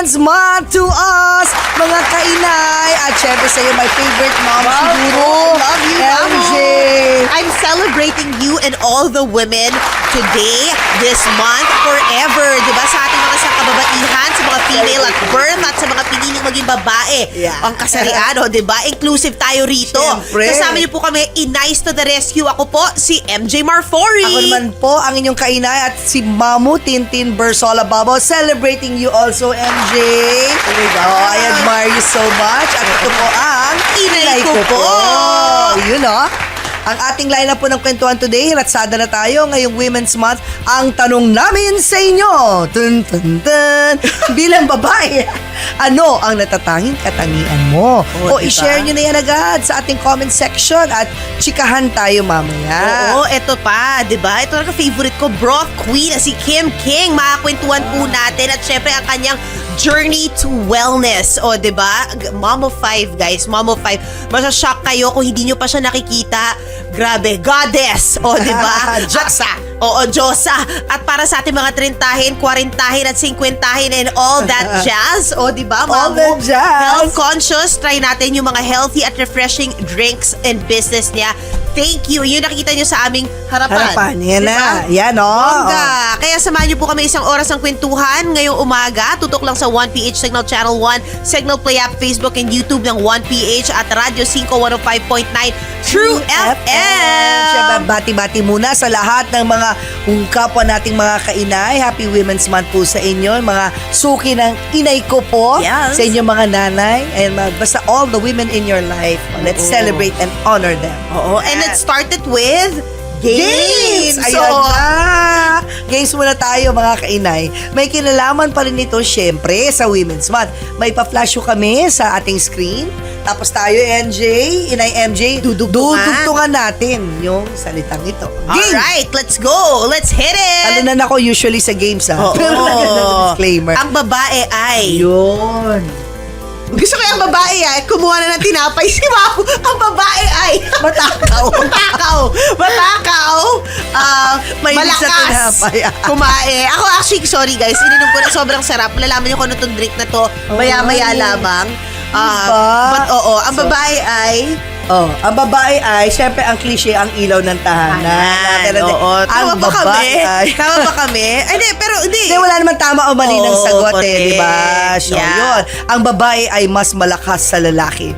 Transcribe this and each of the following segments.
Women's Month to us, mga kainay. At syempre sa'yo, my favorite mom siguro. Love you, MJ. I'm celebrating you and all the women today, this month, forever. Diba? Sa ating mga kababaihan, sa mga female at birth, at sa mga piniling maging babae. Yeah. Ang kasarian, diba? Inclusive tayo rito. Syempre. Kasama niyo po kami, Inay to the rescue. Ako po, si Mj Marfori. Ako naman po, ang inyong kainay at si Mammu Tintin Babao, celebrating you also, MJ. Oh, I admire you so much. At ito po ang Inay ko po. Yun ang ating lineup po ng kwentuhan today. Ratsada na tayo ngayong Women's Month. Ang tanong namin sa inyo, dun, dun, dun, bilang babae, ano ang natatanging katangian mo? O diba? i-share nyo na yan agad sa ating comment section at chikahan tayo mamaya. Oo, eto pa, diba? Ito na favorite ko, Broth Queen, si Kim King. Makakwentuhan po natin at syempre ang kanyang journey to wellness. O, diba? Mom of 5, guys. Mom of 5. Masashock kayo kung hindi nyo pa siya nakikita. Grabe, goddess. O, diba? Diyosa. Oo, Diyosa. At para sa ating mga 30, 40 at 50 and all that jazz. O, diba? All the jazz. Health conscious. Try natin yung mga healthy at refreshing drinks and business niya. Thank you. Yung nakikita nyo sa aming harapan. Yan na. Yan, Bongga. Kaya samahan nyo po kami isang oras ng kwentuhan ngayong umaga. Tutok lang sa 1PH Signal Channel 1, Signal Play App, Facebook and YouTube ng 1PH at Radyo 5 105.9 True FM. Siyempre, bati-bati muna sa lahat ng mga kapwa nating mga kainay. Happy Women's Month po sa inyo. Mga suki ng inay ko po. Yes. Sa inyong mga nanay. And basta all the women in your life. Let's celebrate and honor them. Oo. And it started with games. Ayan na. Games muna tayo mga kainay. May kinalaman pa rin ito syempre sa Women's Month. May pa-flash kami sa ating screen. Tapos tayo, Inay MJ, dudugtungan natin yung salitang ito. Games! Alright, let's go. Let's hit it. Ano na ako usually sa games Oo. Disclaimer. Ang babae ay... Yun. Gusto ko yung babae ay kumuha na ng tinapay si Mammu. Ang babae ay Matakaw. Matakaw. Mahilig sa Malakas. tinapay. Kumain. Ako actually, sorry guys, ininom ko na sobrang sarap. Lalaman niyo kung ano itong drink na to. Maya-maya lamang. But ang babae ay... ang babae ay, syempre ang cliche, ang ilaw ng tahanan. Oo. Tama Ang ba kami? babae ay... Tama ba kami? Ay, pero hindi. Hindi, wala naman tama o mali ng sagot correct. di ba? So, yun. Ang babae ay mas malakas sa lalaki.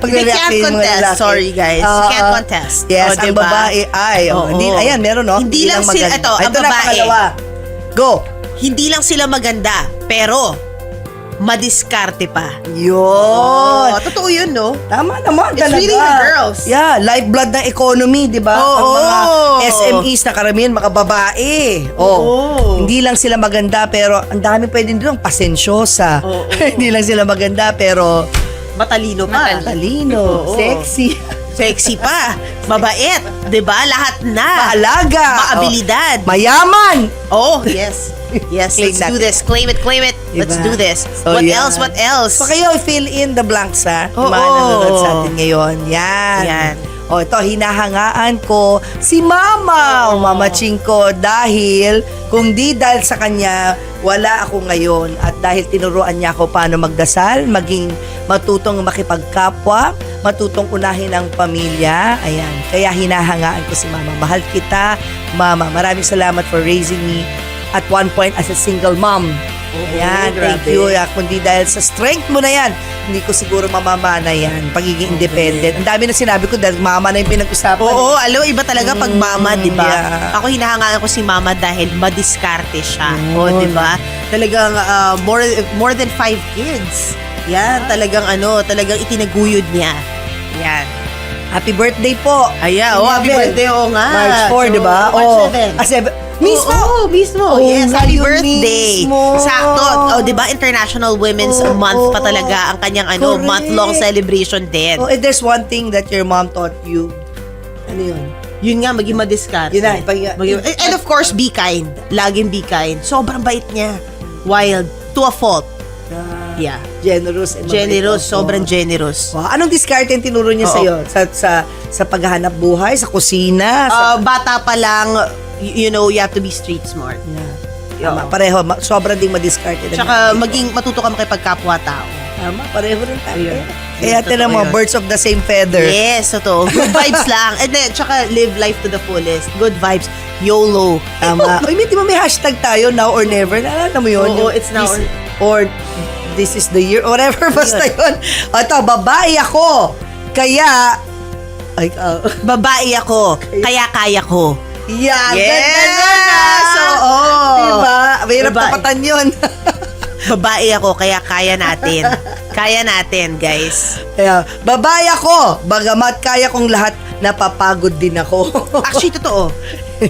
They can't contest. Sorry, guys. Can't contest. Yes, ang diba? babae ay. Ayan, meron, no? Hindi lang sila, maganda. ang Ito na, babae. pangalawa. Go. Hindi lang sila maganda, pero madiskarte pa. Yun. Totoo yun, no? Tama naman It's talaga. really the girls. Yeah, lifeblood ng economy, di ba? Oo. Ang mga SMEs na karamihan, mga babae. Hindi lang sila maganda, pero ang dami pwedeng doon, pasensyosa. Hindi lang sila maganda, pero Matalino pa. matalino, Oo. sexy, Sexy pa. Mabait. Diba? Lahat na. maalaga, Maabilidad. mayaman. Oh, yes. Yes, Claim let's natin. do this. Claim it, claim it. Let's Diba? do this. So, What yan. else? What else? So kayo, fill in the blanks, ha? Oo. Mga nanonood sa atin ngayon. Yan. Yan. O, ito, hinahangaan ko si Mama, Mama Chinko, dahil kung di dahil sa kanya, wala ako ngayon. At dahil tinuruan niya ako paano magdasal, maging matutong makipagkapwa, matutong unahin ang pamilya. Ayan. Kaya hinahangaan ko si Mama. Mahal kita, Mama. Maraming salamat for raising me at one point as a single mom. Ayan, thank grabe. you. Kundi dahil sa strength mo na yan, hindi ko siguro mamamana yan. Pagiging independent. Ang dami na sinabi ko dahil mama na yung pinag-usapan. Oo, alam, iba talaga pag mama, di ba? yeah. Ako hinahangaan ko si mama dahil madiskarte siya. O, di ba? Talagang more than 5 kids. Yan, talagang talagang itinaguyod niya. Yan. Happy birthday po. Ayan, happy birthday, oo nga. March 4, di ba? March 7. Mismo? Oo, mismo. Oo, Yes, happy ngayon birthday. mismo. Sakto. Oh, 'di ba? International Women's Month pa talaga ang kanyang Correct. month-long celebration din. Oh, if there's one thing that your mom taught you, ano yun? Yun nga, maging madiskarte. Yun na, And of course, be kind. Laging be kind. Sobrang bait niya. Wild. To a fault. Yeah. Generous. And Generous. mabait. Sobrang generous. Wow. Anong diskarte yung tinuro niya Oo. sa'yo? Sa paghahanap buhay, sa kusina? Bata pa lang, you know, you have to be street smart. Yeah. Tama, pareho. Sobrang ding madiskarte. Tsaka matuto ka makipagkapwa-tao. Tama, pareho rin tayo. Kaya tinan mo, birds of the same feather. Yes, totoo. Good vibes lang. And then, tsaka live life to the fullest. Good vibes. YOLO. Tama. Uy, di ba may hashtag tayo, now or never? Naalala mo yun? Oo, it's now or this is the year, whatever, basta yun. Ito, babae ako. Kaya, babae ako. Kaya kaya ko. Yeah, yes! Ganda nun, So, diba? Mahirap tapatan yun. Babae ako, kaya kaya natin. Kaya natin, guys. Kaya, babae ako. Bagamat kaya kong lahat, napapagod din ako. Actually, totoo.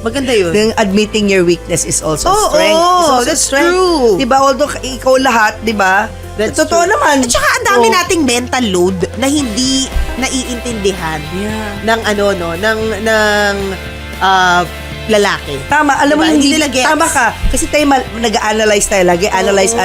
Maganda yun. Then admitting your weakness is also strength. That's true. Diba? Although ikaw lahat, diba? That's totoo true. naman. At saka ang dami nating mental load na hindi naiintindihan ng lalaki. Tama, alam mo diba? hindi nila gets. Tama ka. Kasi tayo nag-analyze tayo lagi. Analyze.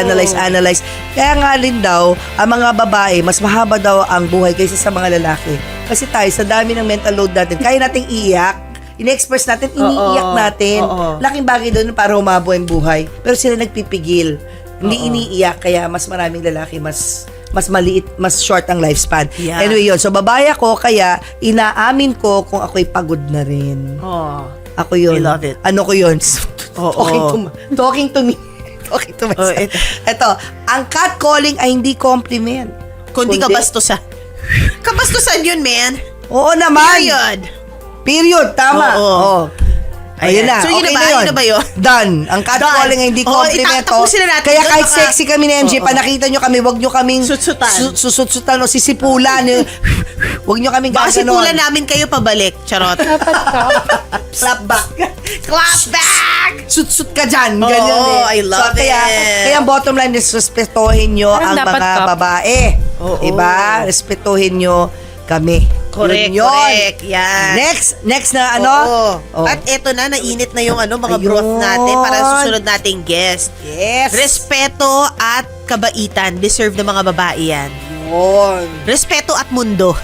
Kaya nga rin daw, ang mga babae, mas mahaba daw ang buhay kaysa sa mga lalaki. Kasi tayo, sa dami ng mental load natin, kaya nating iiyak. In-express natin, iniiyak natin. Laking bagay doon para humabo ang buhay. Pero sila nagpipigil. Hindi iniiyak, kaya mas maraming lalaki, mas maliit, mas short ang lifespan. Yeah. Anyway yun. So, babae ako, kaya inaamin ko kung ako'y pagod na rin. Ako yun. I love it. Ano ko yun? Talking to me. Talking to myself. Ito, ang catcalling ay hindi compliment. Kundi kabastusan. Kabastusan yun, man. Oo naman. Period. Tama. Oo. Ayun na. So, yun okay na ba? Yun na ba yun? Done. Ang catcalling ay hindi compliment. Itatapusin na natin. Kaya kahit sexy kami ni MJ, panakita nyo kami, wag nyo kaming susutsutan o sisipulan. Wag nyo kaming baka gaganon. sipulan namin kayo pabalik. Charot. Clap back. Clap back! Sut ka dyan. Ganyan I love it. Kaya ang bottom line is respetuhin nyo ang mga babae. Diba? Respetuhin nyo kami. Correct. Yan. Next na ano? At eto na, nainit na yung mga broth natin para sa susunod nating guest. Yes. Respeto at kabaitan. Deserve ng mga babae yan. Yun. Respeto at mundo.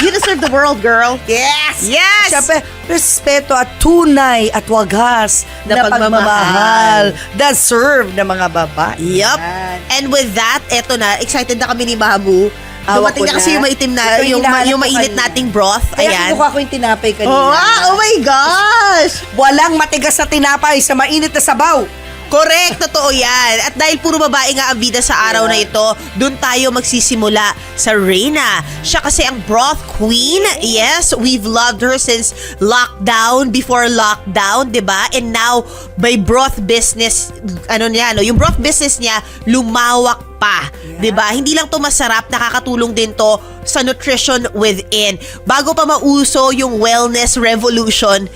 You deserve the world, girl. Yes! Yes! Siyempre, respeto at tunay at wagas Na pagmamahal. Deserve ng mga babae. Yup. Yan. And with that, eto na, excited na kami ni Mammu. Dumating na kasi yung maitim na, Ito yung mainit nating broth. Kaya kinuha ko yung tinapay kanina. Oh my gosh! Walang matigas na tinapay sa mainit na sabaw. Correct, totoo yan. At dahil puro babae nga ang bida sa araw na ito, dun tayo magsisimula sa Reyna. Siya kasi ang broth queen. Yes, we've loved her since lockdown, before lockdown, 'di ba? And now, by broth business, yung broth business niya lumawak pa, 'di ba? Hindi lang 'to masarap, nakakatulong din 'to sa nutrition within. Bago pa mauso yung wellness revolution,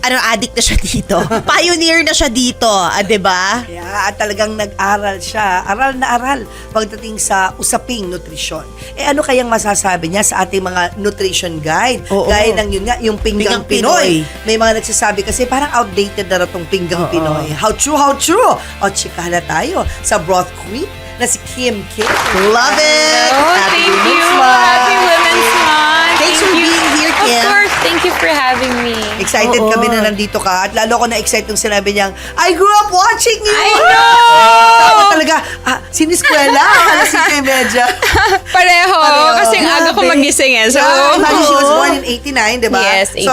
addict na siya dito. Pioneer na siya dito, 'di ba? Yeah, at talagang nag-aral siya. Aral na aral pagdating sa usaping nutrisyon. Ano kayang masasabi niya sa ating mga nutrition guide? Gaya ng yun nga, yung pinggang Pinoy. May mga nagsasabi kasi parang outdated na tong pinggang Pinoy. How true? O, chika na tayo sa broth queen na si Kim Kim. Love it! Thank you. Happy Women's Month. Thanks for being here, Kim. Of course, thank you for having me. Excited kami na nandito ka. At lalo ko na-excite yung sinabi niyang, I grew up watching you! I know! Tapos talaga, siniskwela. Alas si Kim Medja. Pareho. Kasing aga ko magising eh. So, She was born in 89, di ba? Yes, 89. So,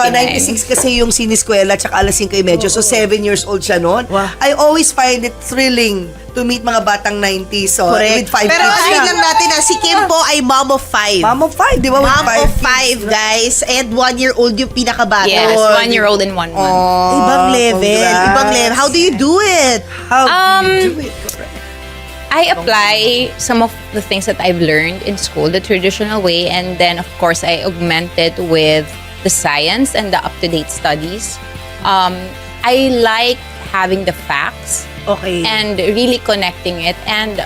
96 kasi yung siniskwela tsaka alas 5 medyo. So, 7 years old siya noon. Wow. I always find it thrilling to meet mga batang 90s. So, with 5 Pero kids ayun na. lang natin si Kim po ay mom of 5. Mom of 5, di ba? With Mom five of kids. 5, guys. And 1-year-old yung pinakabata. yes, 1-year-old and 1 month. Ibang level. Congrats. Ibang level. How do you do it? How do you do it? Correct. I apply some of the things that I've learned in school, the traditional way, and then of course I augment it with the science and the up-to-date studies. I like having the facts Okay. and really connecting it, and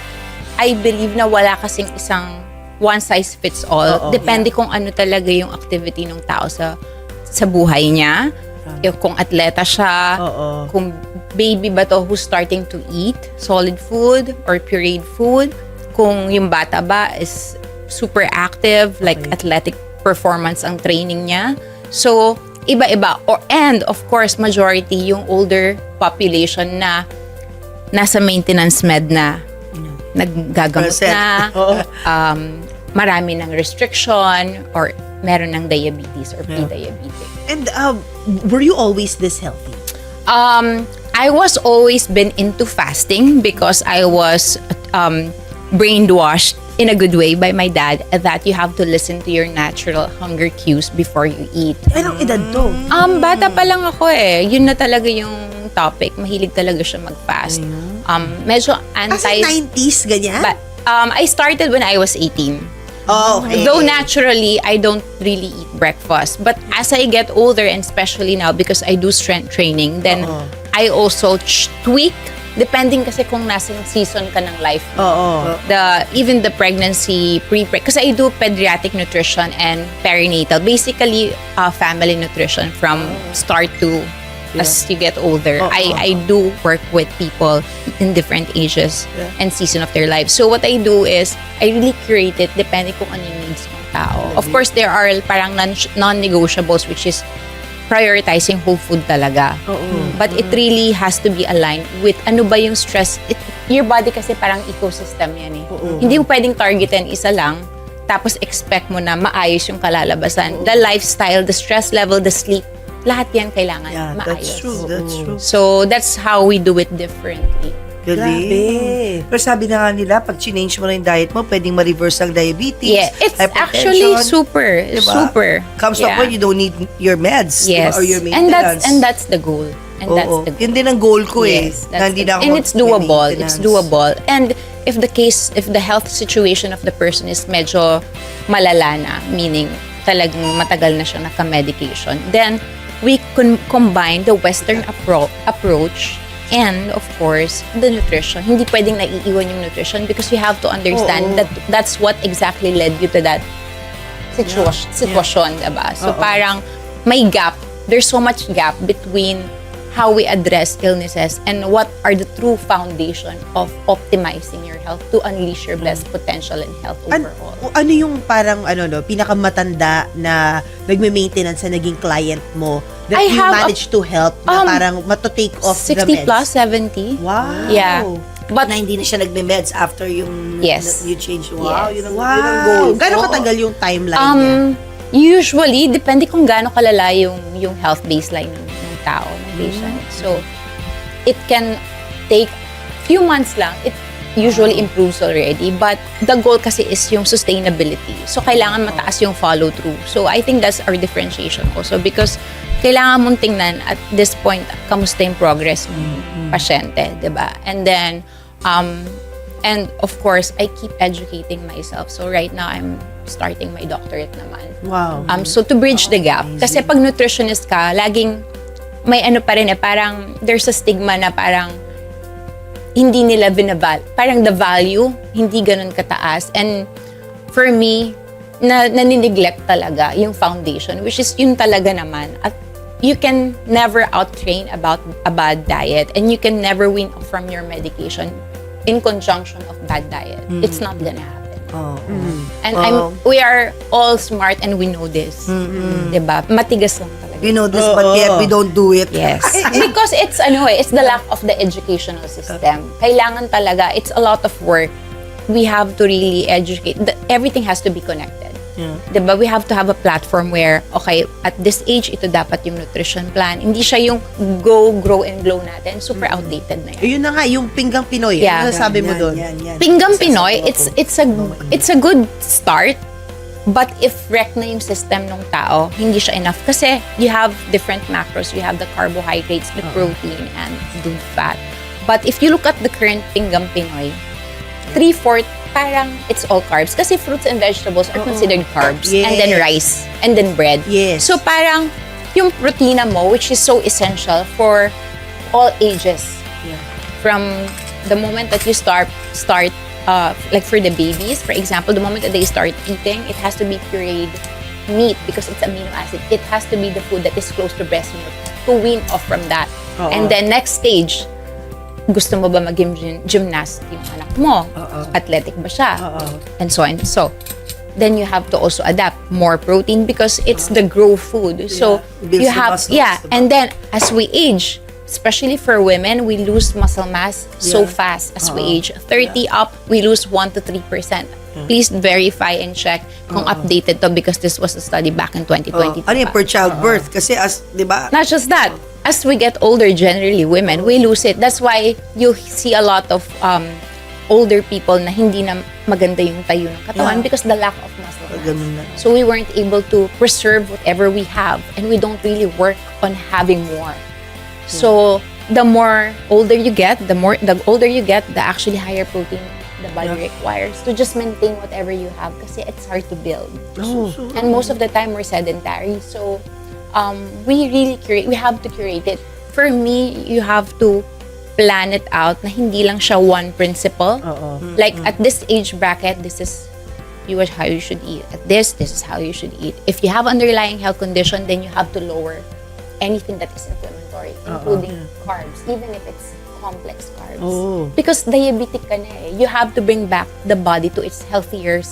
I believe na wala kasing isang one size fits all. Depende kung ano talaga yung activity ng tao sa buhay niya. Kung atleta siya, kung baby ba to who's starting to eat solid food or pureed food, kung yung bata ba is super active, like athletic performance ang training niya. So, iba-iba. And of course, majority yung older population na nasa maintenance med na, naggagamot na, marami ng restriction, or meron ng diabetes or pre-diabetic. And were you always this healthy? I was always been into fasting because I was brainwashed in a good way by my dad that you have to listen to your natural hunger cues before you eat. Anong edad to? Bata pa lang ako eh. Yun na talaga yung topic. Mahilig talaga siya mag-fast. Medyo Kasi 90s, ganyan? But, I started when I was 18. Oh, okay. Though naturally, I don't really eat breakfast. But as I get older, and especially now because I do strength training, then I also tweak depending kasi kung nasang season ka ng life mo. Even the pregnancy, kasi I do pediatric nutrition and perinatal. Basically, family nutrition from start to as you get older. I do work with people in different ages and season of their lives. So what I do is, I really curate it depending kung ano yung needs ng tao. Of course, there are parang non-negotiables, which is prioritizing whole food talaga. But it really has to be aligned with ano ba yung stress. Your body kasi parang ecosystem yan eh. Hindi mo pwedeng targetin isa lang, tapos expect mo na maayos yung kalalabasan. The lifestyle, the stress level, the sleep, lahat yan kailangan maayos. That's true. So that's how we do it differently. Galing. Pero sabi na nga nila, pag change mo na yung diet mo, pwedeng ma-reverse ang diabetes, Yeah, it's hypertension. actually super, Diba? super. Comes to a point, you don't need your meds, Yes. diba? Or your And maintenance. that's the goal. And that's the goal. Yun din ang goal ko Yes, na that's hindi the- na ako and it's doable. mag-maintenance. It's doable. And if the health situation of the person is medyo malala na, meaning talagang matagal na siya naka-medication, then we combine the Western approach and of course the nutrition. Hindi pwedeng naiiwan yung nutrition because you have to understand that that's what exactly led you to that sitwasyon, diba? So parang may gap. There's so much gap between how we address illnesses and what are the true foundation of optimizing your health to unleash your best potential and health overall. Ano yung parang pinakamatanda na nagme-maintenance na naging client mo that I you have managed to help na parang mato-take off the 60 meds? plus, 70. Wow. Yeah. But na hindi na siya nagme-meds after yung Yes. you change. Wow, Yes. yun ang goal. Gano'ng katagal yung timeline niya? Usually, depende kung gaano kalala yung health baseline ng tao, ng patient. So, it can take few months lang. It usually improves already. But the goal kasi is yung sustainability. So, kailangan mataas yung follow-through. So, I think that's our differentiation also. Because kailangan mong tingnan at this point, kamusta yung progress ng pasyente, diba? And then, and of course, I keep educating myself. So, right now, I'm starting my doctorate naman. Wow. So to bridge the gap. Kasi pag nutritionist ka, laging may ano pa rin parang there's a stigma na parang hindi nila parang the value, hindi ganun kataas. And for me, nanineglect talaga yung foundation, which is yun talaga naman. At you can never out-train about a bad diet and you can never win from your medication in conjunction of bad diet. It's not gonna happen. And we are all smart and we know this. Diba? Matigas lang talaga. We know this, but yet we don't do it. Yes. Because it's it's the lack of the educational system. Kailangan talaga, it's a lot of work. We have to really educate. Everything has to be connected. Diba? We have to have a platform where, okay, at this age, ito dapat yung nutrition plan. Hindi siya yung go, grow, and glow natin. Super outdated na yan. Yun na nga, yung pinggang Pinoy. Yeah. Ano sabi mo doon? Pinggang Pinoy, it's a good start. But if wreck na yung system ng tao, hindi siya enough. Kasi you have different macros. You have the carbohydrates, the protein, and the fat. But if you look at the current Pinggang Pinoy, 3/4 parang it's all carbs. Kasi fruits and vegetables are considered carbs. Yes. And then rice. And then bread. Yes. So parang yung protina mo, which is so essential for all ages. From the moment that you start like for the babies, for example, the moment that they start eating, it has to be pureed meat because it's amino acid. It has to be the food that is close to breast milk to wean off from that. And then next stage, gusto mo ba mag-gymnast yung anak mo? Athletic ba siya? And so on. So, then you have to also adapt more protein because it's the grow food. So Builds you the have, muscles, diba? and then as we age, especially for women, we lose muscle mass so fast as we age. 30 up, we lose 1 to 3%. Please verify and check kung updated to because this was a study back in 2022. Ano yung per childbirth? Kasi di ba? Not just that, as we get older, generally women, we lose it. That's why you see a lot of older people na hindi na maganda yung tayo ng katawan because the lack of muscle mass. Ganun na. So we weren't able to preserve whatever we have and we don't really work on having more. So the more older you get, the older you get, the actually higher protein the body requires to just maintain whatever you have kasi it's hard to build. And most of the time we're sedentary. So we have to curate it. For me, you have to plan it out na hindi lang siya one principle. Like at this age bracket, this is how you should eat. At this is how you should eat. If you have underlying health condition, then you have to lower anything that is inflammatory, including carbs, even if it's complex carbs. Because diabetic ka na eh. You have to bring back the body to its healthier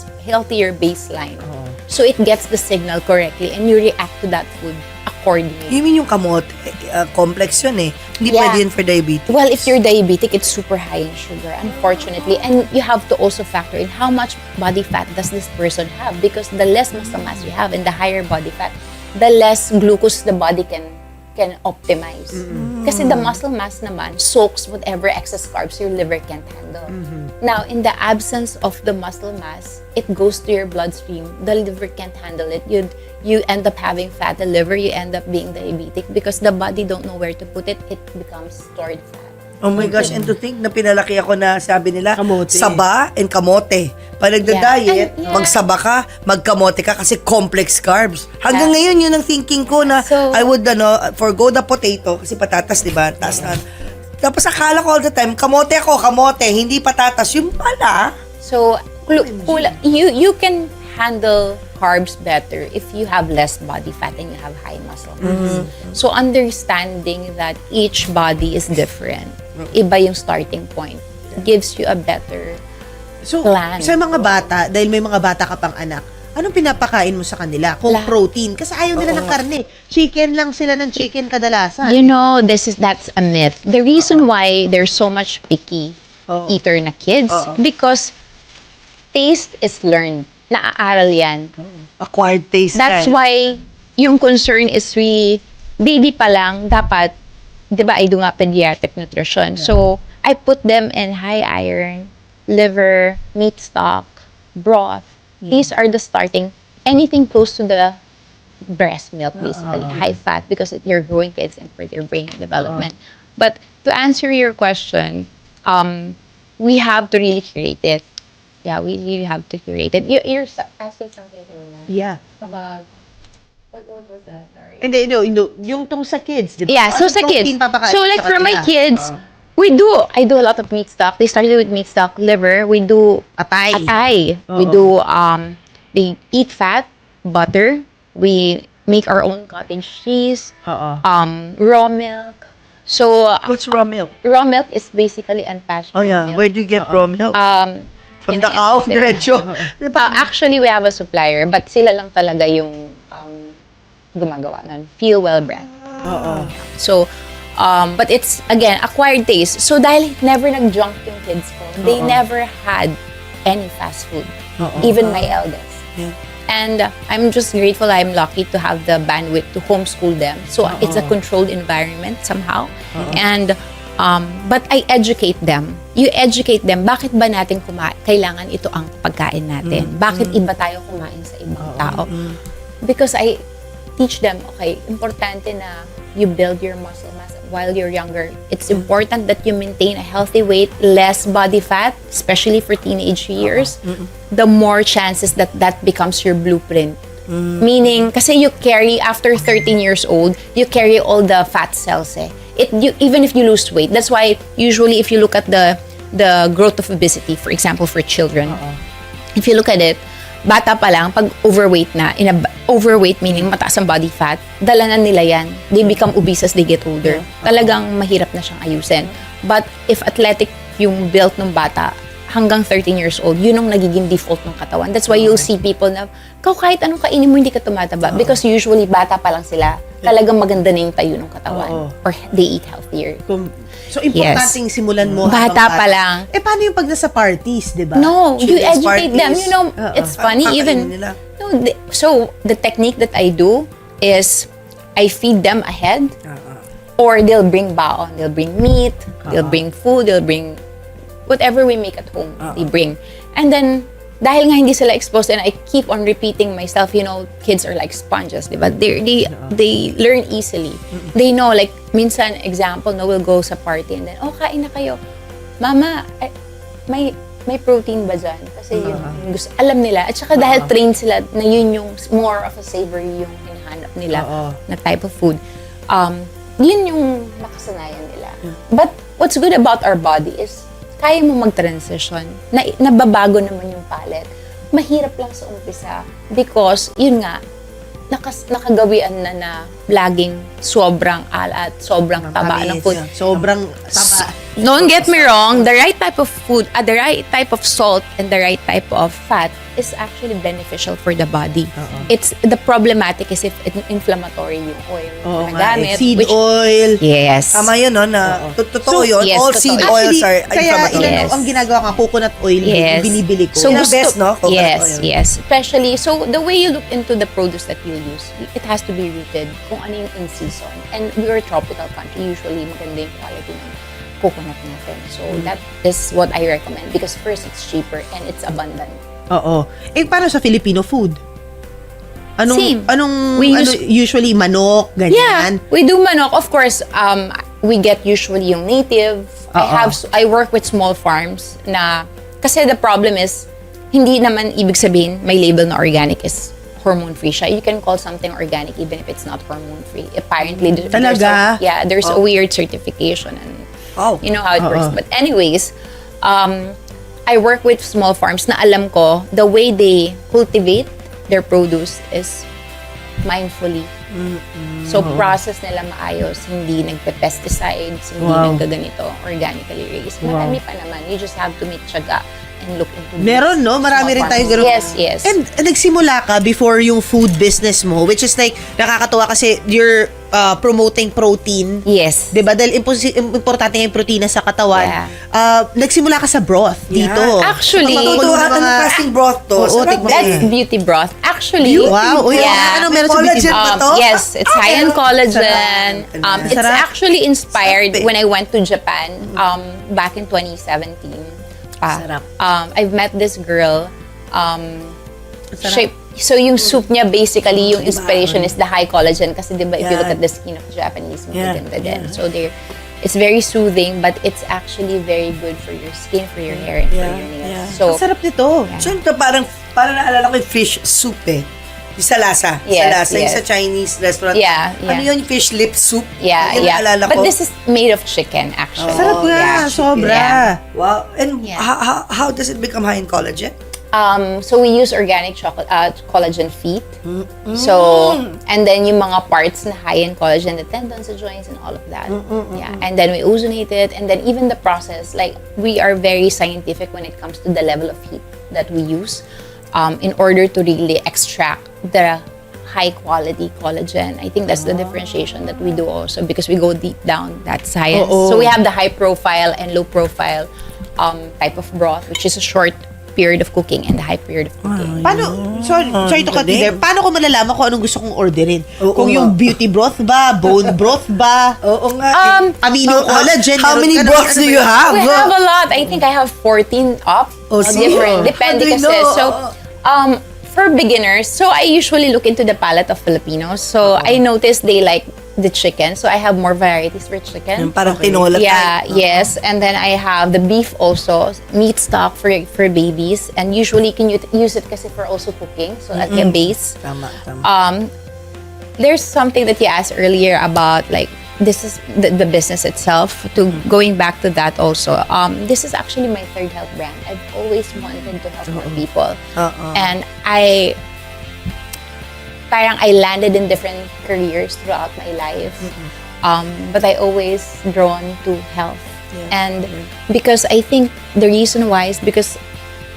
baseline. So it gets the signal correctly and you react to that food accordingly. You mean yung kamote, complex yun eh. Hindi pwede yun for diabetes. Well, if you're diabetic, it's super high in sugar, unfortunately. And you have to also factor in how much body fat does this person have because the less muscle mass you have and the higher body fat, the less glucose the body can optimize. Kasi the muscle mass naman soaks whatever excess carbs your liver can't handle. Now, in the absence of the muscle mass, it goes to your bloodstream. The liver can't handle it. You end up having fatty liver, you end up being diabetic because the body don't know where to put it. It becomes stored fat. Oh my gosh, and to think na pinalaki ako na sabi nila, Kamote. saba and kamote. Pag nagda-diet, And, magsaba ka, magkamote ka kasi complex carbs. Hanggang ngayon, yun ang thinking ko na So- I would forgo the potato kasi patatas, di ba? Taas na. Tapos akala ko all the time, kamote hindi patatas. Yung pala. So, you can handle carbs better if you have less body fat and you have high muscle mass. So, understanding that each body is different, iba yung starting point, gives you a better So, plan. sa mga bata, dahil may mga bata ka pang anak, anong pinapakain mo sa kanila? Kung protein. Kasi ayaw nila ng karne. Chicken lang sila ng chicken kadalasan. You know, that's a myth. The reason why there's so much picky eater na kids, because taste is learned. Naaaral yan. Acquired taste. That's why yung concern is baby pa lang, dapat, di ba, I do nga pediatric nutrition. So, I put them in high iron, liver, meat stock, broth. These are the starting, anything close to the breast milk, basically, high fat, because you're growing kids and for their brain development. But to answer your question, we have to really curate it. Yeah, we really have to curate it. You're asking something Yeah. about, what was that? Sorry. Hindi, yung tong sa kids, di ba? Yeah, so sa kids. Protein papakain So sa like for my kanila? kids, I do a lot of meat stock. They started with meat stock, liver. We do atay. We do, they eat fat, butter. We make our own cottage cheese, raw milk. So What's raw milk? raw milk is basically unpassionate Oh yeah, milk. where do you get raw milk? From the cow, diretso. Actually, we have a supplier, but sila lang talaga yung gumagawa nun. Feel Well brand. So, but it's, again, acquired taste. So, dahil never nag-junk yung kids ko, they never had any fast food. Even my eldest. Yeah. And I'm just grateful I'm lucky to have the bandwidth to homeschool them. So, it's a controlled environment somehow. And, but I educate them. You educate them, bakit ba natin kailangan ito ang pagkain natin? Bakit iba tayo kumain sa ibang tao? Because I teach them, okay, importante na you build your muscle mass while you're younger. It's important that you maintain a healthy weight, less body fat, especially for teenage years. The more chances that becomes your blueprint. Meaning, kasi you carry, after 13 years old, you carry all the fat cells eh. Even if you lose weight. That's why usually if you look at the growth of obesity, for example, for children, if you look at it, bata pa lang, pag overweight na, overweight meaning mataas ang body fat, dala na nila yan. They become obese as they get older. Talagang mahirap na siyang ayusin. But if athletic yung built ng bata, hanggang 13 years old, yun ang nagiging default ng katawan. That's why you'll see people na, kahit anong kainin mo, hindi ka tumataba. Because usually, bata pa lang sila, talagang maganda na yung tayo ng katawan. Or they eat healthier. So, importanteng simulan mo. Bata pa lang. Paano yung pag nasa parties, di ba? No, you Children's educate them. parties. You know, it's funny Kakainin even. nila. No, so, the technique that I do is, I feed them ahead. Or they'll bring baon. They'll bring meat. They'll bring food. They'll bring whatever we make at home, they bring. And then, dahil nga hindi sila exposed and I keep on repeating myself, you know, kids are like sponges, diba? They learn easily. They know, like, minsan, example, no, we'll go sa party and then, kain na kayo. Mama, may protein ba dyan? Kasi yung gusto, alam nila. At saka dahil trained sila na yun yung more of a savory yung hinahanap nila na type of food. Yun yung nakasanayan nila. But what's good about our body is kaya mo mag-transition. Nababago naman yung palate. Mahirap lang sa umpisa because, yun nga, nakagawian na laging sobrang alat, sobrang taba ng food. Sobrang taba. Don't get me wrong, the right type of food, the right type of salt and the right type of fat is actually beneficial for the body. It's the problematic is if inflammatory yung oil na gamit. Seed oil. Yes. Tama yun, no? Na totoo yun. yes, All totoo. seed Actually, oils are Kaya inflammatory. Yes. ang ginagawa ka, coconut oil, Yes. binibili ko. So, Yun ang best, no? Coconut yes, oil. yes. Especially, so the way you look into the produce that you use, it has to be rooted kung ano yung in season. And we're a tropical country, usually maganda yung quality ng coconut natin. So that is what I recommend because first, it's cheaper and it's abundant. Oo. Paano sa Filipino food? Same. We Usually manok, Yeah, ganyan? we do manok. Of course, we get usually yung native. I work with small farms na, kasi the problem is, hindi naman ibig sabihin may label na organic is hormone-free siya. You can call something organic even if it's not hormone-free. Apparently, Talaga? there's a weird certification and you know how it works. But anyways, I work with small farms na alam ko, the way they cultivate their produce is mindfully. So, process nila maayos, hindi nagpe-pesticides, hindi naggaganito, organically raised. Marami pa naman. You just have to make tiyaga and look into Meron, no? Marami rin small tayong farms. ganun. Yes. And nagsimula ka before yung food business mo, which is like, nakakatuwa kasi you're promoting protein. Yes. Diba? Dahil importante yung protina sa katawan. Yeah. Nagsimula ka sa broth dito. Actually, Matutuwa ka ng klaseng broth to. Oo, Sarap tikman. That's beauty broth. Actually, Wow. Uy, yeah. ano meron sa Collagen beauty? ba to? Yes, it's high in collagen. It's Sarap. actually inspired Sarap eh. when I went to Japan back in 2017. Sarap. I've met this girl. So yung soup niya basically yung inspiration is the high collagen kasi diba if you look at the skin of Japanese, magaganda din. So it's very soothing but it's actually very good for your skin, for your hair, and for your nails. So Ang sarap nito. Siyempre, parang naalala ko yung fish soup eh. Yung sa lasa. Yes, Yung yes. sa Chinese restaurant. Yeah. Ano yun? Fish lip soup? yeah, Yun yeah. naalala ko. But this is made of chicken actually. Sarap nga, Yeah. sobra. Yeah. Wow. And Yeah. how does it become high in collagen? So we use organic collagen feet. So, and then yung mga parts na high in collagen, the tendons, the joints, and all of that. Yeah, and then we ozonate it, and then even the process, like we are very scientific when it comes to the level of heat that we use, in order to really extract the high quality collagen. I think that's the differentiation that we do also because we go deep down that science. So we have the high profile and low profile type of broth, which is a short period of cooking and the high period of cooking. Paano, sorry to cut you there, paano ko malalaman kung anong gusto kong orderin? Oo Kung nga. yung beauty broth ba, bone broth ba, Oo nga. amino collagen. How many broths do you have? We have a lot. I think I have 14 up. Different. Depende How do you kasi. know? So, for beginners, so I usually look into the palate of Filipinos. So, I notice they like the chicken. So, I have more varieties for chicken. Yung parang tinola Yeah, type. yes. And then I have the beef also, meat stock for babies. And usually, can you use it kasi for also cooking. So, at the base. Tama. There's something that you asked earlier about like this is the business itself. To going back to that also, this is actually my third health brand. I've always wanted to help more people, and I landed in different careers throughout my life, but I always drawn to health And because I think the reason why is because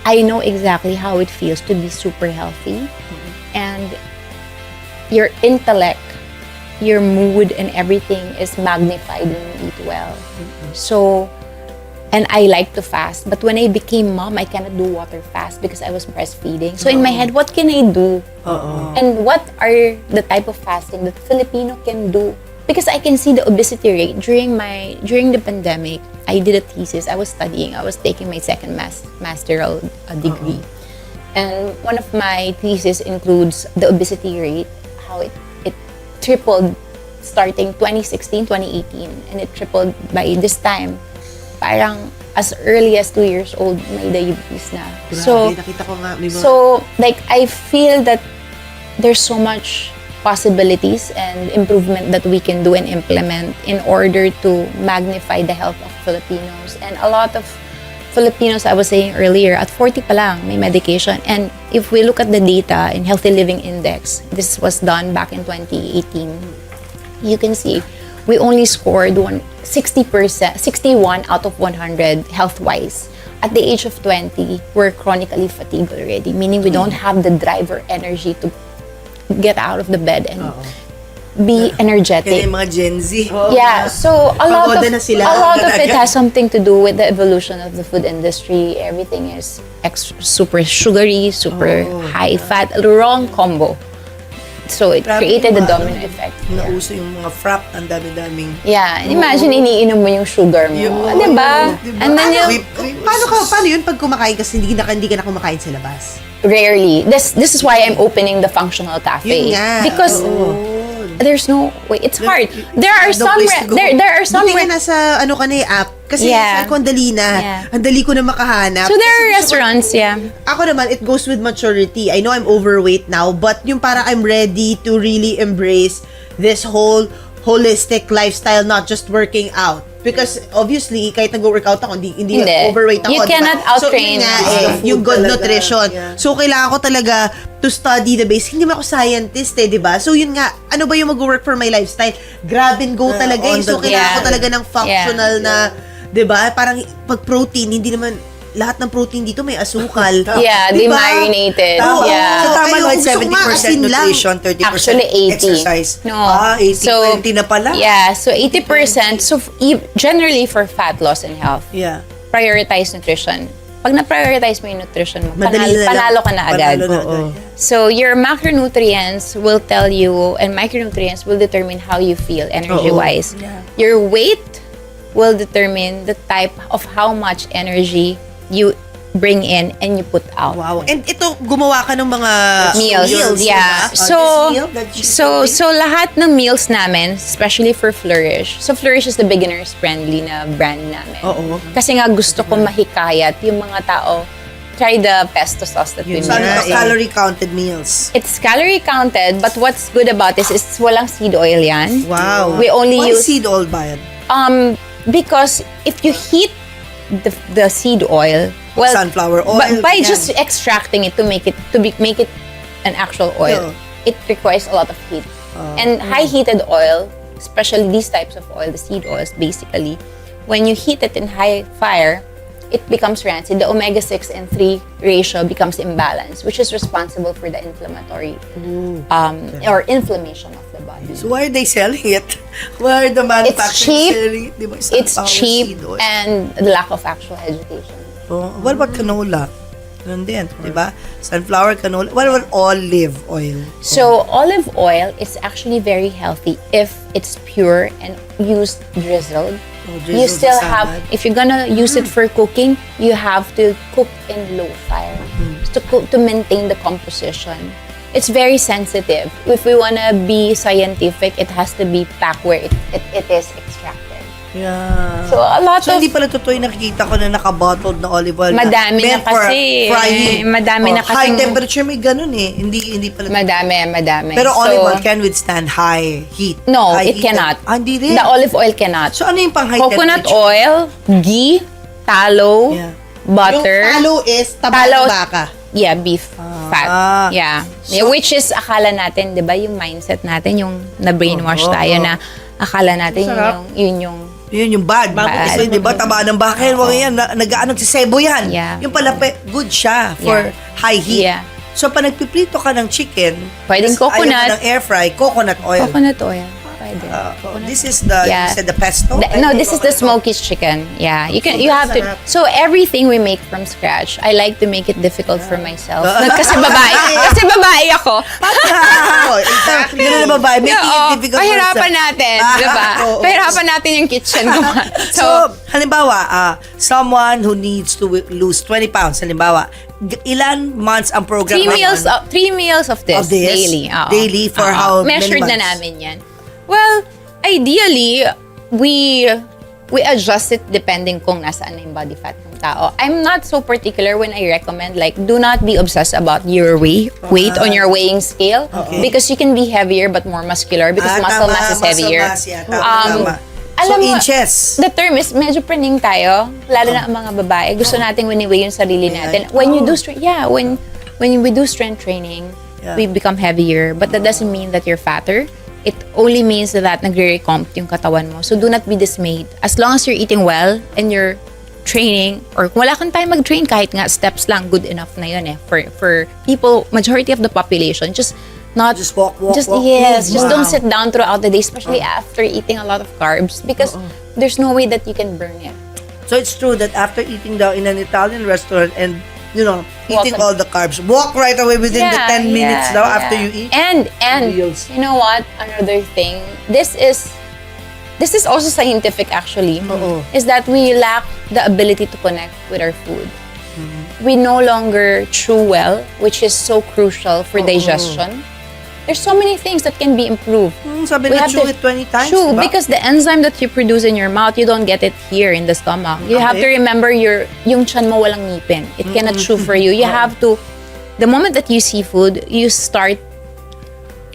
I know exactly how it feels to be super healthy. And your intellect, your mood, and everything is magnified when you eat well. So, and I like to fast. But when I became mom, I cannot do water fast because I was breastfeeding. So in my head, what can I do? And what are the type of fasting that Filipino can do? Because I can see the obesity rate during the pandemic. I did a thesis. I was studying. I was taking my second masteral degree. And one of my thesis includes the obesity rate, how it tripled starting 2016, 2018. And it tripled by this time. Parang as early as 2 years old, may diabetes na. Grabe, nakita ko nga. May mga... So, like, I feel that there's so much possibilities and improvement that we can do and implement in order to magnify the health of Filipinos. And a lot of Filipinos, I was saying earlier, at 40 pa lang, may medication. And if we look at the data in Healthy Living Index, this was done back in 2018, you can see we only scored 61 out of 100 health-wise. At the age of 20, we're chronically fatigued already, meaning we don't have the drive or energy to get out of the bed and be energetic. Kaya yung mga Gen Z. Yeah, so a lot Pagoda na sila. of it has something to do with the evolution of the food industry. Everything is super sugary, super high fat, wrong combo. So it created a domino effect. Nauso yung mga frap, ang dami-daming. Yeah, and imagine iniinom mo yung sugar mo. Diba? And then Paano yun pag kumakain kasi hindi ka na kumakain sa labas? rarely. This is why I'm opening the functional cafe. Yun nga. Because there's no way. It's hard. There are no some place to go. there are some Buti nga nasa ano ka na app. Kasi Yeah. sa ko, ang dali na. Yeah. Ang dali ko na makahanap. So there are Kasi restaurants, yeah. Ako naman, it goes with maturity. I know I'm overweight now, but yung para I'm ready to really embrace this whole holistic lifestyle, not just working out. Because obviously, kahit nag-workout ako, hindi overweight ako. You cannot So, yun out-train nga, yourself. yung good Talaga, nutrition. yeah. So, kailangan ko talaga to study the base. Hindi man ako scientist di ba? So, yun nga, ano ba yung mag-work for my lifestyle? Grab and go talaga. on So, the kailangan ko go. talaga ng functional na, di ba? Parang pag protein, hindi naman, lahat ng protein dito may asukal. Yeah, Di they ba? marinated. Tama. Yeah. So, tama Kaya naman, gusto ko nga 70% asin lang. nutrition, 30% Actually, 80. exercise. No. 80, So, 20 na pala. Yeah, so 80%. So generally for fat loss and health, Yeah. prioritize nutrition. Pag na-prioritize mo yung nutrition mo, Madali na lang. panalo ka na agad. Panalo na agad. So your macronutrients will tell you, and micronutrients will determine how you feel energy-wise. Yeah. Your weight will determine the type of how much energy you bring in and you put out. Wow. And ito, gumawa ka ng mga Meals, yeah. diba? So, This meal that she's doing. so lahat ng meals namin, especially for Flourish. So Flourish is the beginners friendly na brand namin. Oo. Kasi nga gusto ko mahikayat yung mga tao try the pesto sauce that we Yun So, make. ano, calorie counted meals. It's calorie counted, but what's good about this is walang seed oil yan. Wow. We only Why use seed oil ba yan? because if you heat the seed oil, well, Sunflower oil, by yan. just extracting it to make it an actual oil, it requires a lot of heat. And high heated oil, especially these types of oil, the seed oils, basically, when you heat it in high fire, it becomes rancid. The omega-6 and 3 ratio becomes imbalanced, which is responsible for the inflammatory or inflammation of the body. So why are they selling it? Why are the manufacturers cheap. selling it? Diba, It's sunflower cheap seed oil. and the lack of actual education. Oh, what about canola? Ganun din, di ba? Sunflower, canola. What about olive oil? So olive oil is actually very healthy if it's pure and used drizzled. Drizzled You still sa have, salad. if you're gonna use it for cooking, you have to cook in low fire to maintain the composition. It's very sensitive. If we wanna be scientific, it has to be packed where it is extracted. Yeah. So a lot So, of hindi pala totoo yung nakikita ko na nakabottled na olive oil. Madami na meant for kasi. frying. Madami na High kasing- temperature may ganun eh. Hindi pala. madami. Pero So, olive oil can withstand high heat. No, High it heat. cannot. Hindi rin. The olive oil cannot. So, ano yung pang high Coconut temperature? oil, ghee, tallow, Yeah. butter. Yung talo is taba Talo- ng baka. Yeah, beef fat. Yeah. So- Which is akala natin, 'di ba, yung mindset natin, yung na brainwash tayo na akala natin Sarap. yun yung Yun yung bad. Bad. Kasi di ba, taba ng bakal, wag yan, nagsisebo yan. Yeah. Yung pala, good siya for high heat. Yeah. So, pag nagpiprito ka ng chicken, Pwedeng tas ayaw mo coconut. ng air fry, coconut oil. Coconut oil. Pwede. This is the, you said the pesto? No, this is the smoky chicken. Yeah, you have to. Sarap. So everything we make from scratch, I like to make it difficult for myself. Kasi babae ako. Exactly. Ganun na babae, make Oo, it difficult. pahirapan natin, di ba? Oo. Pahirapan natin yung kitchen gumawa. So, halimbawa, someone who needs to lose 20 pounds, halimbawa, ilan months ang program? 3 meals of this, daily. Oo. Daily for how many Measured months? na namin yan. Well, ideally, we adjust it depending kung nasaan na yung body fat ng tao. I'm not so particular when I recommend, like, do not be obsessed about your weight on your weighing scale. Okay. Because you can be heavier but more muscular because muscle mass is heavier. Tama. So, Alam mo, inches. the term is medyo praning tayo, lalo na ang mga babae. Gusto nating wini-weigh yung sarili natin. When you do when we do strength training, we become heavier. But that doesn't mean that you're fatter. It only means that nagre-recomp yung katawan mo. So do not be dismayed. As long as you're eating well and you're training, or kung wala kang time mag-train, kahit nga steps lang, good enough na yun for people, majority of the population, just walk. Just don't sit down throughout the day, especially after eating a lot of carbs, because there's no way that you can burn it. So it's true that after eating daw in an Italian restaurant and, eating all the carbs, walk right away within the 10 minutes daw after you eat. And Meals. you know what? Another thing, this is also scientific actually, is that we lack the ability to connect with our food. We no longer chew well, which is so crucial for digestion. There's so many things that can be improved. Sabi na chew it 20 times, Chew, diba? because the enzyme that you produce in your mouth, you don't get it here in the stomach. You have to remember yung tiyan mo walang ngipin. It cannot chew for you. You have to, the moment that you see food, you start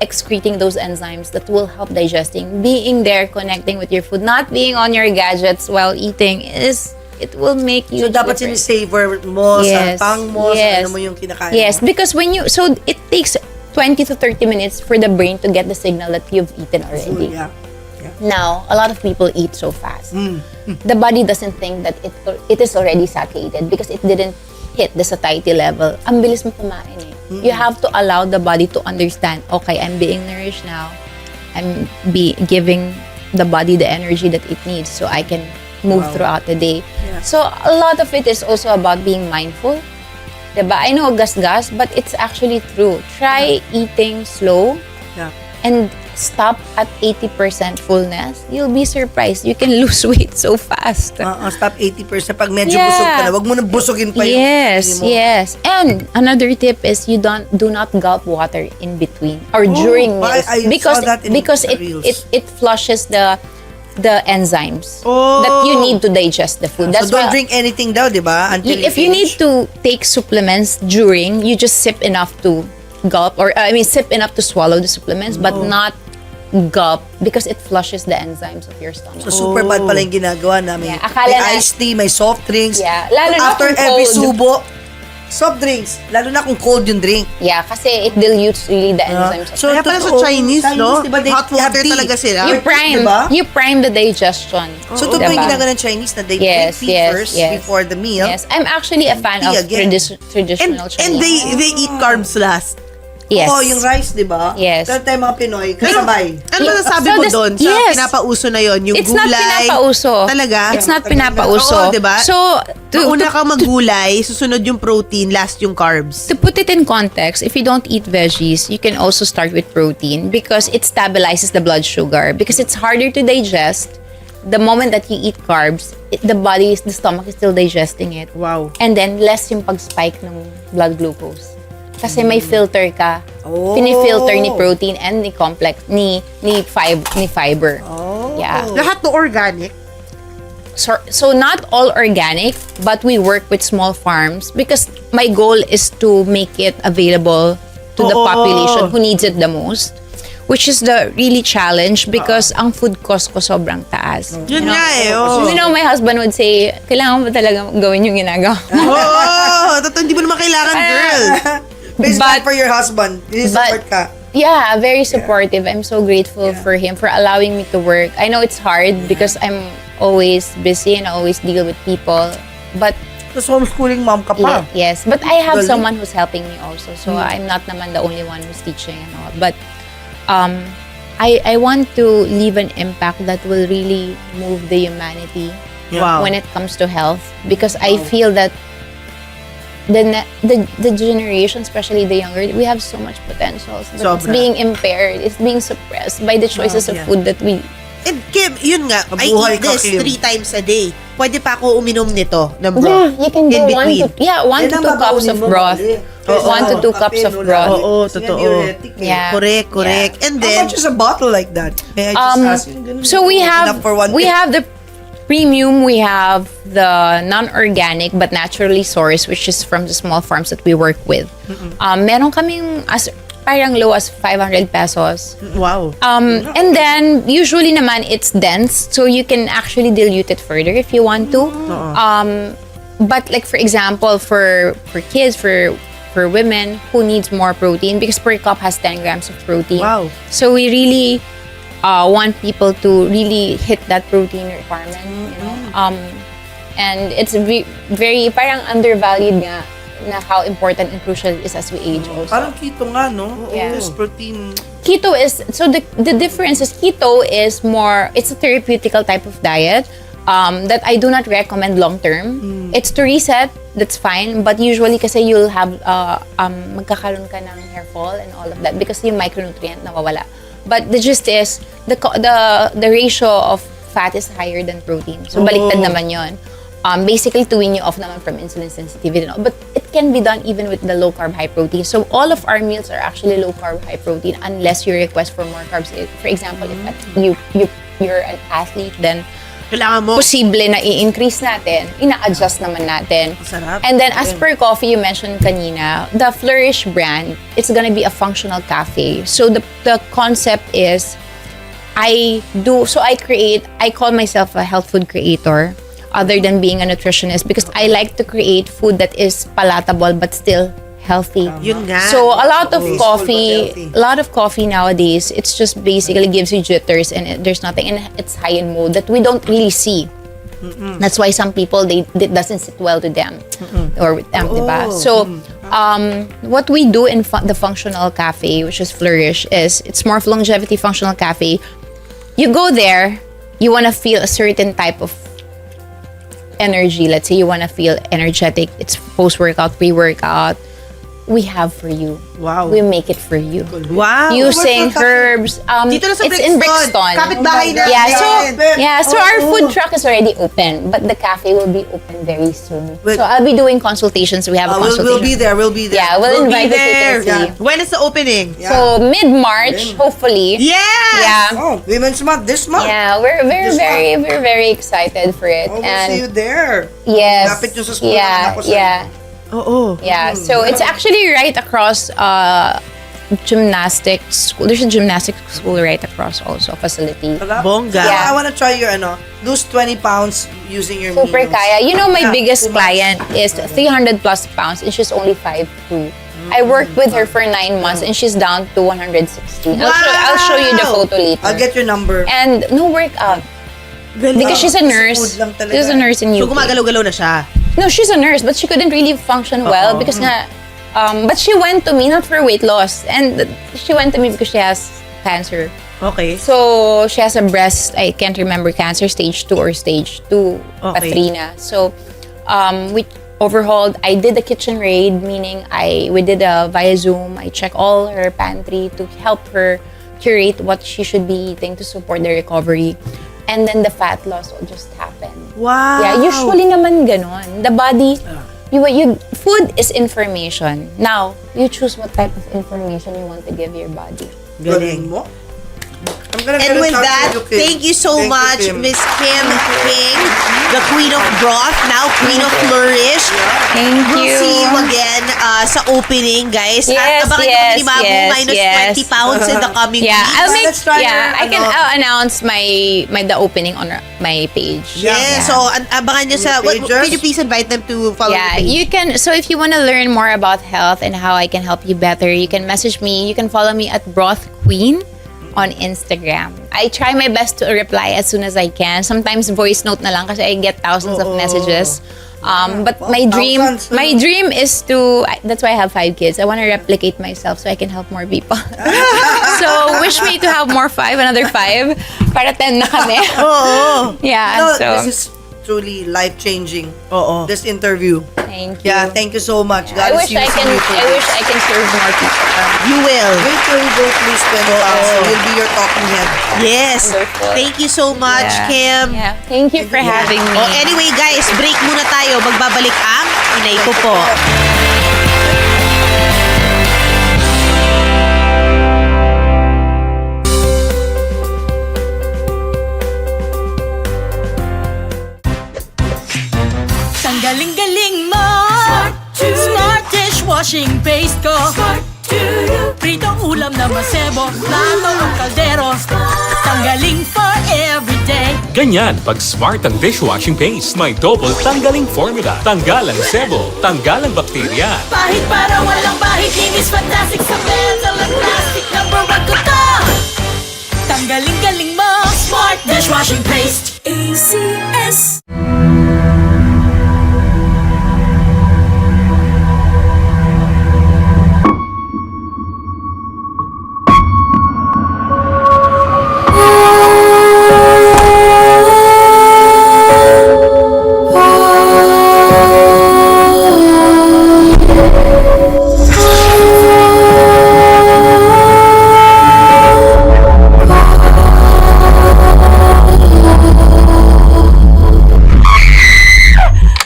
excreting those enzymes that will help digesting. Being there, connecting with your food, not being on your gadgets while eating it will make you. So, dapat sinisavor mo sa tang mo, sa ano mo yung kinakain Yes, mo. because so it takes 20 to 30 minutes for the brain to get the signal that you've eaten already. Yeah. Now, a lot of people eat so fast. The body doesn't think that it is already satiated because it didn't hit the satiety level. Ang bilis mo kumain eh. You have to allow the body to understand, okay, I'm being nourished now. I'm giving the body the energy that it needs so I can move throughout the day. Yeah. So, a lot of it is also about being mindful. Diba? I know gas-gas, but it's actually true. Try eating slow and stop at 80% fullness. You'll be surprised. You can lose weight so fast. Stop 80%. Pag medyo busog ka na, wag mo na busogin pa yung Yes. And another tip is you do not gulp water in between or during meals. I saw that in because the reels. it flushes the enzymes that you need to digest the food. That's so don't why drink anything daw, di ba? Until if you need to take supplements during, you just sip enough to gulp, or sip enough to swallow the supplements, but not gulp because it flushes the enzymes of your stomach. So super bad pala yung ginagawa namin. Yeah, akala may iced tea, may soft drinks. Yeah, lalo na after kung every cold. subo, soft drinks. Lalo na kung cold yung drink. Yeah, kasi it dilutes really the enzymes. Kaya pala sa Chinese, no? Diba, Hot water talaga sila. You prime the digestion. So, totoo yung ginagawa ng Chinese na they drink tea first before the meal. Yes, I'm actually a fan of traditional Chinese. And they eat carbs last. Yes. Oo, yung rice, di ba? Yes. Pero tayo mga Pinoy, kasabay. Ano masasabi mo doon sa pinapauso na yon? Yung It's gulay? not pinapauso. Talaga? It's not pinapauso. Oo, diba? So, Mauna kang maggulay, susunod yung protein, last yung carbs. to put it in context, if you don't eat veggies, you can also start with protein because it stabilizes the blood sugar. Because it's harder to digest. The moment that you eat carbs, the stomach is still digesting it. Wow. And then, less yung pag-spike ng blood glucose. Kasi may filter ka. Pinifilter ni protein and ni complex, ni fiber. Yeah. Lahat to organic? So not all organic, but we work with small farms because my goal is to make it available to the population who needs it the most. Which is the really challenge because ang food cost ko sobrang taas. Yun nga eh. So, my husband would say, kailangan mo ba talaga gawin yung ginagawa? Totoo, hindi mo naman kailangan, girl. But for your husband, support ka. Yeah, very supportive. I'm so grateful for him for allowing me to work. I know it's hard because I'm always busy and I always deal with people. But Tapos homeschooling mom ka pa. yes, but I have Galing. someone who's helping me also. So I'm not naman the only one who's teaching and all. But I want to leave an impact that will really move the humanity Wow. when it comes to health, because I feel that the generation, especially the younger, we have so much potential. But it's Sobra. being impaired, it's being suppressed by the choices of Yeah. food that we. And Kim, yun nga, I Mabuhay eat ka, this Kim. 3 times a day. Pwede pa ako uminom nito ng broth. Yeah, you can In go between. 1 to 2 cups of broth. 1 to 2 cups of broth. Oo, totoo. Yeah. Correct. And How then, much is a bottle like that? May I just ask? So we have Enough for one we day. have the premium, we have the non-organic but naturally sourced, which is from the small farms that we work with. Meron kaming parang low as 500 pesos. Wow. And then usually naman it's dense, so you can actually dilute it further if you want to. But like for example, for kids, for women who needs more protein, because per cup has 10 grams of protein. Wow. So we really want people to really hit that protein requirement, you know. And it's very parang undervalued nga na how important and crucial it is as we age also. Parang keto nga, no? Yeah. Yes, protein. Keto is, so the difference is keto is more, it's a therapeutical type of diet that I do not recommend long term. It's to reset, that's fine, but usually kasi you'll have, magkakaroon ka ng hair fall and all of that because yung micronutrient nawawala. But the gist is, the ratio of fat is higher than protein. So baliktad naman yon. Basically to wean you off naman from insulin sensitivity and all. But it can be done even with the low carb, high protein. So all of our meals are actually low carb, high protein unless you request for more carbs. For example, if you're an athlete, then kailangan mo. posible na i-increase natin, ina-adjust naman natin. Sarap. And then as per coffee, you mentioned kanina, the Flourish brand, it's gonna be a functional cafe. So the concept is, I call myself a health food creator other than being a nutritionist, because I like to create food that is palatable but still healthy. Yun nga. So a lot of Peaceful but healthy. coffee nowadays, it's just basically gives you jitters and there's nothing, and it's high in mold that we don't really see. That's why some people it doesn't sit well to them or with them, diba? So what we do in the functional cafe, which is Flourish, is it's more of longevity functional cafe. You go there, you want to feel a certain type of energy. Let's say you want to feel energetic, it's post-workout, pre-workout, we have for you. Wow. We make it for you. Wow. Using herbs. Dito na sa it's in Brixton. Kapitbahay na. So our food truck is already open, but the cafe will be open very soon. Wait. So I'll be doing consultations. We have a consultation. We'll be there. We'll be there. Yeah, we'll invite you there. to see. When is the opening? So mid-March, hopefully. Yes! Yeah. Oh, Women's Month this month. Yeah, we're very excited for it. Oh, we'll see you there. Yes. Lapit nyo sa school ng anak ko sa- Yeah. Oo. Yeah, so it's actually right across gymnastics school. There's a gymnastics school right across also, facility. Bongga. Yeah. I want to try your lose 20 pounds using your Super meals. kaya. You know, my Yeah, biggest too much. client is 300 plus pounds and she's only 5'2". I worked with her for 9 months and she's down to 160. I'll show you the photo later. I'll get your number. And no workout. Because she's a nurse. Food lang talaga. She's a nurse in So UK. gumagalaw-galaw na siya. No, she's a nurse, but she couldn't really function well because nga, but she went to me not for weight loss, and she went to me because she has cancer. Okay. So she has a breast, I can't remember, cancer stage 2 or stage 2, Okay. Patrina. So we overhauled. I did a kitchen raid, meaning we did a via Zoom. I check all her pantry to help her curate what she should be eating to support the recovery. And then the fat loss will just happen. Wow. Yeah, usually naman ganon. The body, food is information. Now, you choose what type of information you want to give your body. Galing mo. I'm gonna get And in with touch that, with you, Kim. thank you so Thank you, much, Kim. Miss Kim King, the Queen of Broth, now Queen of Flourish. Thank We'll you. see you again sa opening, guys. Yes, Abangan nyo yes, ni Mammu, yes, minus yes. 20 pounds in the coming Yeah, weeks. I'll make. Let's try Yeah, your, I'll announce the opening on my page. Yes, so abangan nyo sa, Your pages? can you please invite them to follow Yeah, the page? you can. So if you want to learn more about health and how I can help you better, you can message me. You can follow me at Broth Queen on Instagram. I try my best to reply as soon as I can. Sometimes voice note na lang kasi I get thousands of messages. But my dream is to, that's why I have 5 kids. I want to replicate myself so I can help more people. So wish me to have another 5 para 10 na kami. Yeah, No, so this is truly life-changing. Oo. This interview. thank you. Yeah, thank you so much. I God wish is I using can you for I wish this. I can serve more people. You will. Wait till you go please 20,000. You'll be your talking head. Yes. Wonderful. Thank you so much, Yeah. Kim. Yeah. Thank you for having me. Oh, anyway guys, break muna tayo. Magbabalik ang Inay ko po. Ang galing-galing mo, Smart dishwashing paste ko, pritong ulam na masebo, plato o kaldero, tanggaling for everyday. Ganyan, pag smart ang dishwashing paste, may double tanggaling formula. Tanggal ang sebo, tanggal ang bakterya. Pahit para walang bahid, linis fantastic sa metal at plastic, number 1 ko to. Tanggaling-galing mo, Smart dishwashing paste. ACS.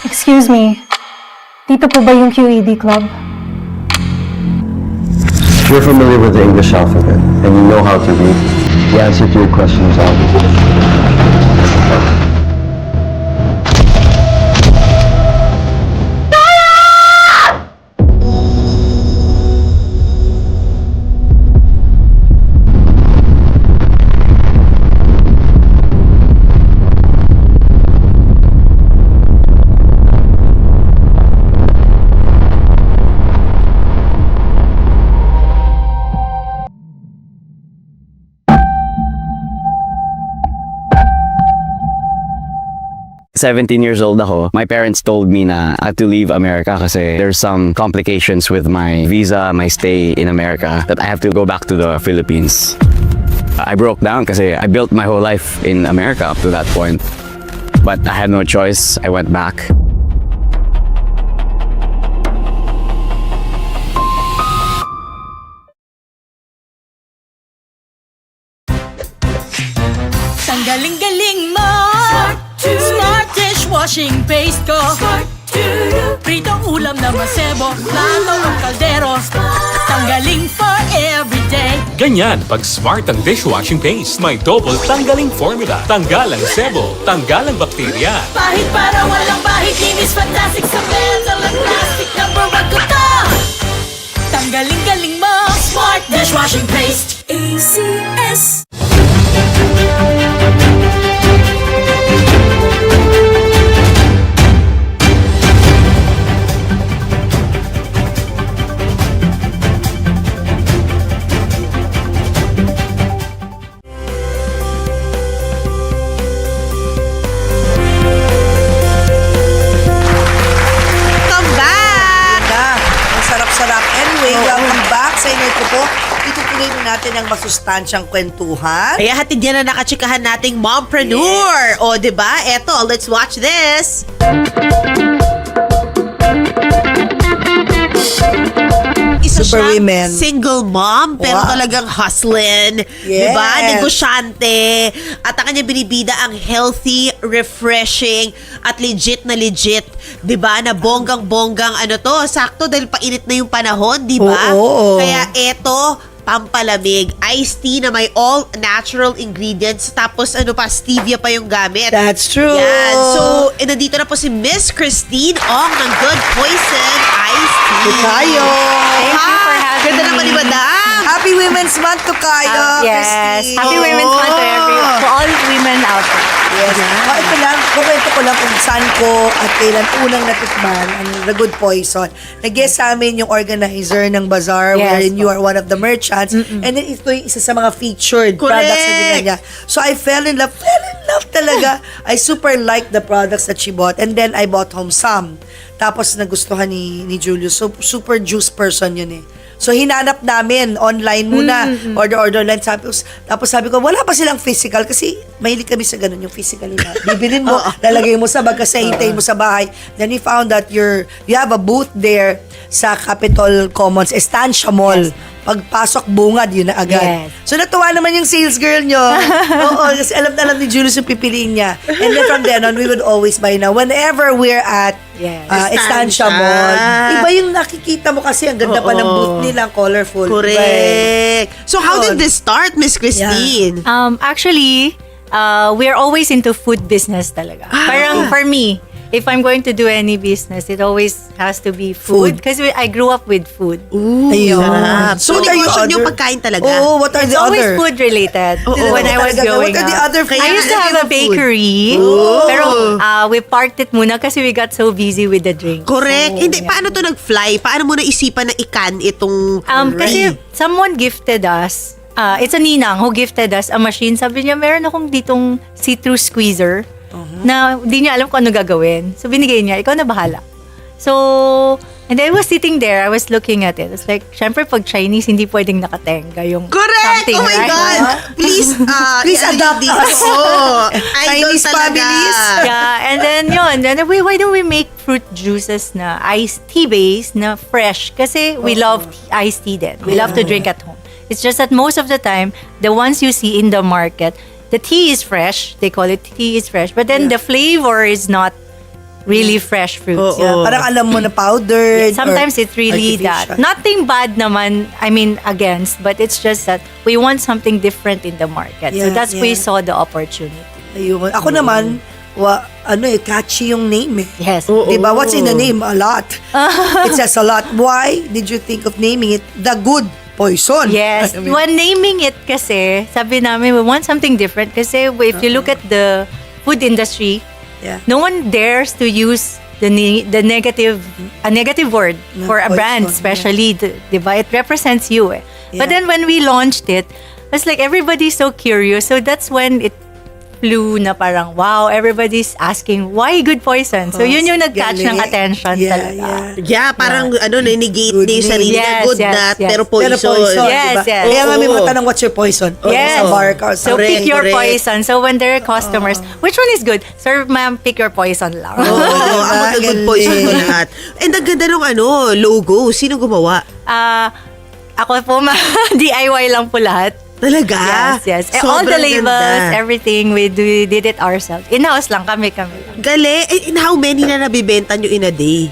Excuse me, dito po ba yung QED Club? If you're familiar with the English alphabet and you know how to read, the answer to your question is obvious. Years old ako, my parents told me na I had to leave America kasi there's some complications with my visa, my stay in America, that I have to go back to the Philippines. I broke down kasi I built my whole life in America up to that point. But I had no choice. I went back. Ang galing-galing mo, Smart dishwashing paste ko, pritong ulam na masebo, plato o kaldero, tanggaling for everyday. Ganyan, pag smart ang dishwashing paste, may double tanggaling formula. Tanggal ang sebo, tanggal ang bakterya. Pahit para walang bahid, linis fantastic sa metal at plastic, number 1 ko to. Tanggaling-galing mo, Smart dishwashing paste. ACS. Come back! Ang sarap-sarap. Anyway, welcome back sa Inay ko po. Itutuloy na natin ang masustansyang kwentuhan. Kaya hatid yan na nakachikahan nating mompreneur. O, diba? Eto, let's watch this. Isa Super siyang women. single mom, pero Wow. talagang hustling. Yes. Diba? Negosyante. At ang kanya binibida ang healthy, refreshing, at legit na legit. Diba? Na bonggang-bonggang ano to. Sakto dahil painit na yung panahon, diba? Oo. Kaya eto, pampalamig, iced tea na may all natural ingredients, tapos ano pa, stevia pa yung gamit. That's true. Yan. So, nandito na po si Miss Christine Ong ng Good Poison Iced Tea. Tayo. Thank you for having Ganda naman ni Madam. Happy Women's Month to kayo, Yes. Christine. Happy Women's Month to to all women out there. Yes. Ito lang, kukwento ko lang kung saan ko at kailan unang natikman ang The Good Poison. Nag-guest sa amin yung organizer ng bazaar Yes, wherein po. you are one of the merchants. And then ito yung isa sa mga featured Correct. products na dinala niya. So I fell in love talaga. I super liked the products that she bought. And then I bought home some. Tapos nagustuhan ni Julius. So super juice person yun eh. So, hinanap namin online muna. Order online. Tapos sabi ko, wala pa silang physical kasi mahilig kami sa ganun, yung physical nila. Bibilin mo, lalagay mo sa bag kasi hintayin mo sa bahay. Then we found that you have a booth there sa Capitol Commons, Estancia Mall. Pagpasok bungad, yun na agad. Yes. So, natuwa naman yung sales girl nyo. Oo, kasi alam na alam ni Julius yung pipiliin niya. And then from then on, we would always buy now. Whenever we're at Yes. Estancia Mall. Iba yung nakikita mo kasi, ang ganda pa ng booth nila, colorful. Correct. So, how did this start, Miss Christine? Actually, we're always into food business talaga. Parang for me, if I'm going to do any business, it always has to be food. Because I grew up with food. Ayun. So, what are your negosyo yung other- pagkain talaga. Oo, what are It's the always other? food related when I was growing What are the up. other I used to have a bakery, pero we parked it muna kasi we got so busy with the drink. Correct. Hindi, paano to nag-fly? Paano mo naisipan na ikan itong Kasi someone gifted us, it's a ninang who gifted us a machine. Sabi niya, meron akong ditong see-through squeezer na di niya alam kung ano gagawin. So, binigay niya, ikaw na bahala. So, and then I was sitting there, I was looking at it. It's like, syempre, pag Chinese, hindi pwedeng nakatenga yung Correct! something, Oh my right? God! Please, Please adopt us. Chinese Chinese families. Yeah, and then yun, then why don't we make fruit juices na iced tea base na fresh? Kasi we love iced tea then. We love to drink at home. It's just that most of the time, the ones you see in the market, the tea is fresh. They call it tea is fresh. But then the flavor is not really fresh fruits. Yeah, parang alam mo na powdered. Sometimes or it's really that. artificial. Nothing bad naman, I mean, against, but it's just that we want something different in the market. So Yeah, that's we yeah. saw the opportunity. Ayun. Ako naman, catchy yung name eh. Yes. Diba? What's in the name? A lot. It says a lot. Why did you think of naming it The Good Poison? Yes. I mean, When naming it kasi, sabi namin, we want something different kasi if you look at the food industry, yeah. no one dares to use a negative word Na for a poison, brand, especially, diba? It represents you eh. But Yeah. then when we launched it, it's like everybody's so curious. So that's when it flew na parang, wow, everybody's asking, why Good Poison? So yun yung nag-catch ng Galing. attention Yeah, talaga. yeah. Yeah, parang negate Good na yung name. sarili na Yes, good yes, na, yes. pero poison. Pero poison, Yes, diba? yes. Kaya nga may Oo. mga tanong, what's your poison? Yes. Sa bar ka. So Correct, pick your correct. poison. So when there are customers, which one is good? Sir, ma'am, pick your poison lang. Oo, ako na good poison to lahat. And ang ganda ng logo. Sino gumawa? Ako po, DIY lang po lahat. Talaga? Yes. All the Sobrang labels, ganda. everything, we did it ourselves. In-house lang kami. Galing. And how many na nabibenta nyo in a day?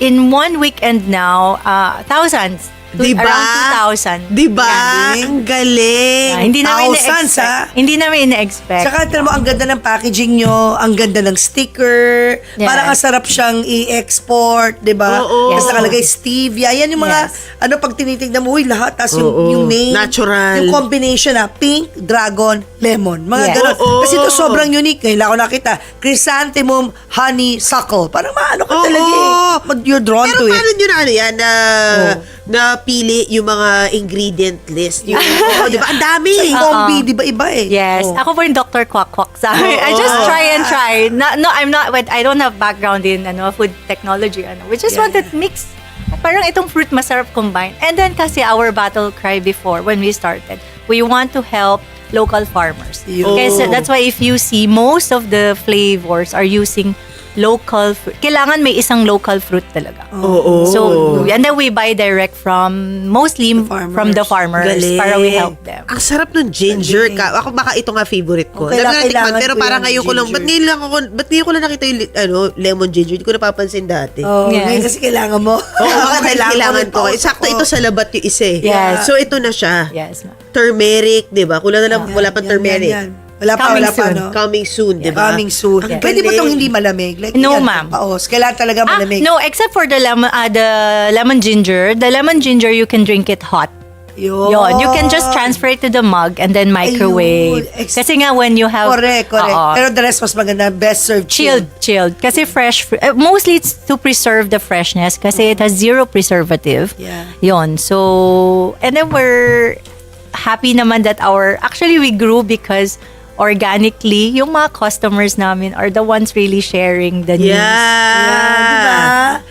In 1 weekend now, thousands. Diba? Around 2,000. Diba? Yeah. Ang galing. Hindi namin Thousands, ina-expect. Hindi namin ina-expect. Saka tignan mo, ang ganda ng packaging nyo, ang ganda ng sticker, Yes. parang ang sarap siyang i-export, di ba? Oo. Tapos nakalagay stevia. Yan yung mga, pag tinitignan mo, lahat, tapos yung name. Natural. Yung combination pink, dragon, lemon. Mga Yes. ganun. Oo. Kasi ito sobrang unique. Ngayon ako nakita, chrysanthemum, honeysuckle. Parang maano ka Oo. talaga eh. You're drawn Pero to it. paano nyo napili yung mga ingredient list? Yung, diba? Ang dami. Sa combi, di ba iba eh? Yes. Oh. Ako po yung Dr. Quack-Quack sa akin. I just try and try. No, I'm not, I don't have background in food technology. We just wanted mix. Parang itong fruit masarap combine. And then kasi our battle cry before, when we started, we want to help local farmers. Yun. Kasi that's why if you see, most of the flavors are using local fruit. Kailangan may isang local fruit talaga. Oo. So, and then we buy direct from, mostly farmers. from the farmers Galing. para we help them. Ang sarap ng ginger ka. Ako baka ito nga favorite ko. Okay, Dami ko natikman, kailangan pero ko parang yung ngayon ko lang, ginger. ba't ngayon ko lang nakita yung lemon ginger? Hindi ko napapansin dati. Oh, Yes. ngayon kasi kailangan mo. Oo, baka kailangan ko. Sakto ito sa labat yung isa eh. Yes. So ito na siya. Yes, ma'am. Turmeric, di ba? Kulang na lang, wala pang turmeric. Yan. Wala pa, Coming wala pa, soon. no? Coming soon, di ba? Coming soon. Ang Pwede ba galing. itong hindi malamig? Like, No, yan, ma'am. Paos. Kailangan talaga malamig. No, except for the lemon ginger. The lemon ginger, you can drink it hot. Yon, you can just transfer it to the mug and then microwave. Ayun. Kasi nga when you have... Correct. Oo. Pero the rest mas maganda. Best served Chilled. Kasi fresh, mostly it's to preserve the freshness kasi it has zero preservative. Yeah. Yon. So, and then we're happy naman that actually we grew because organically, yung mga customers namin are the ones really sharing the news. Yeah.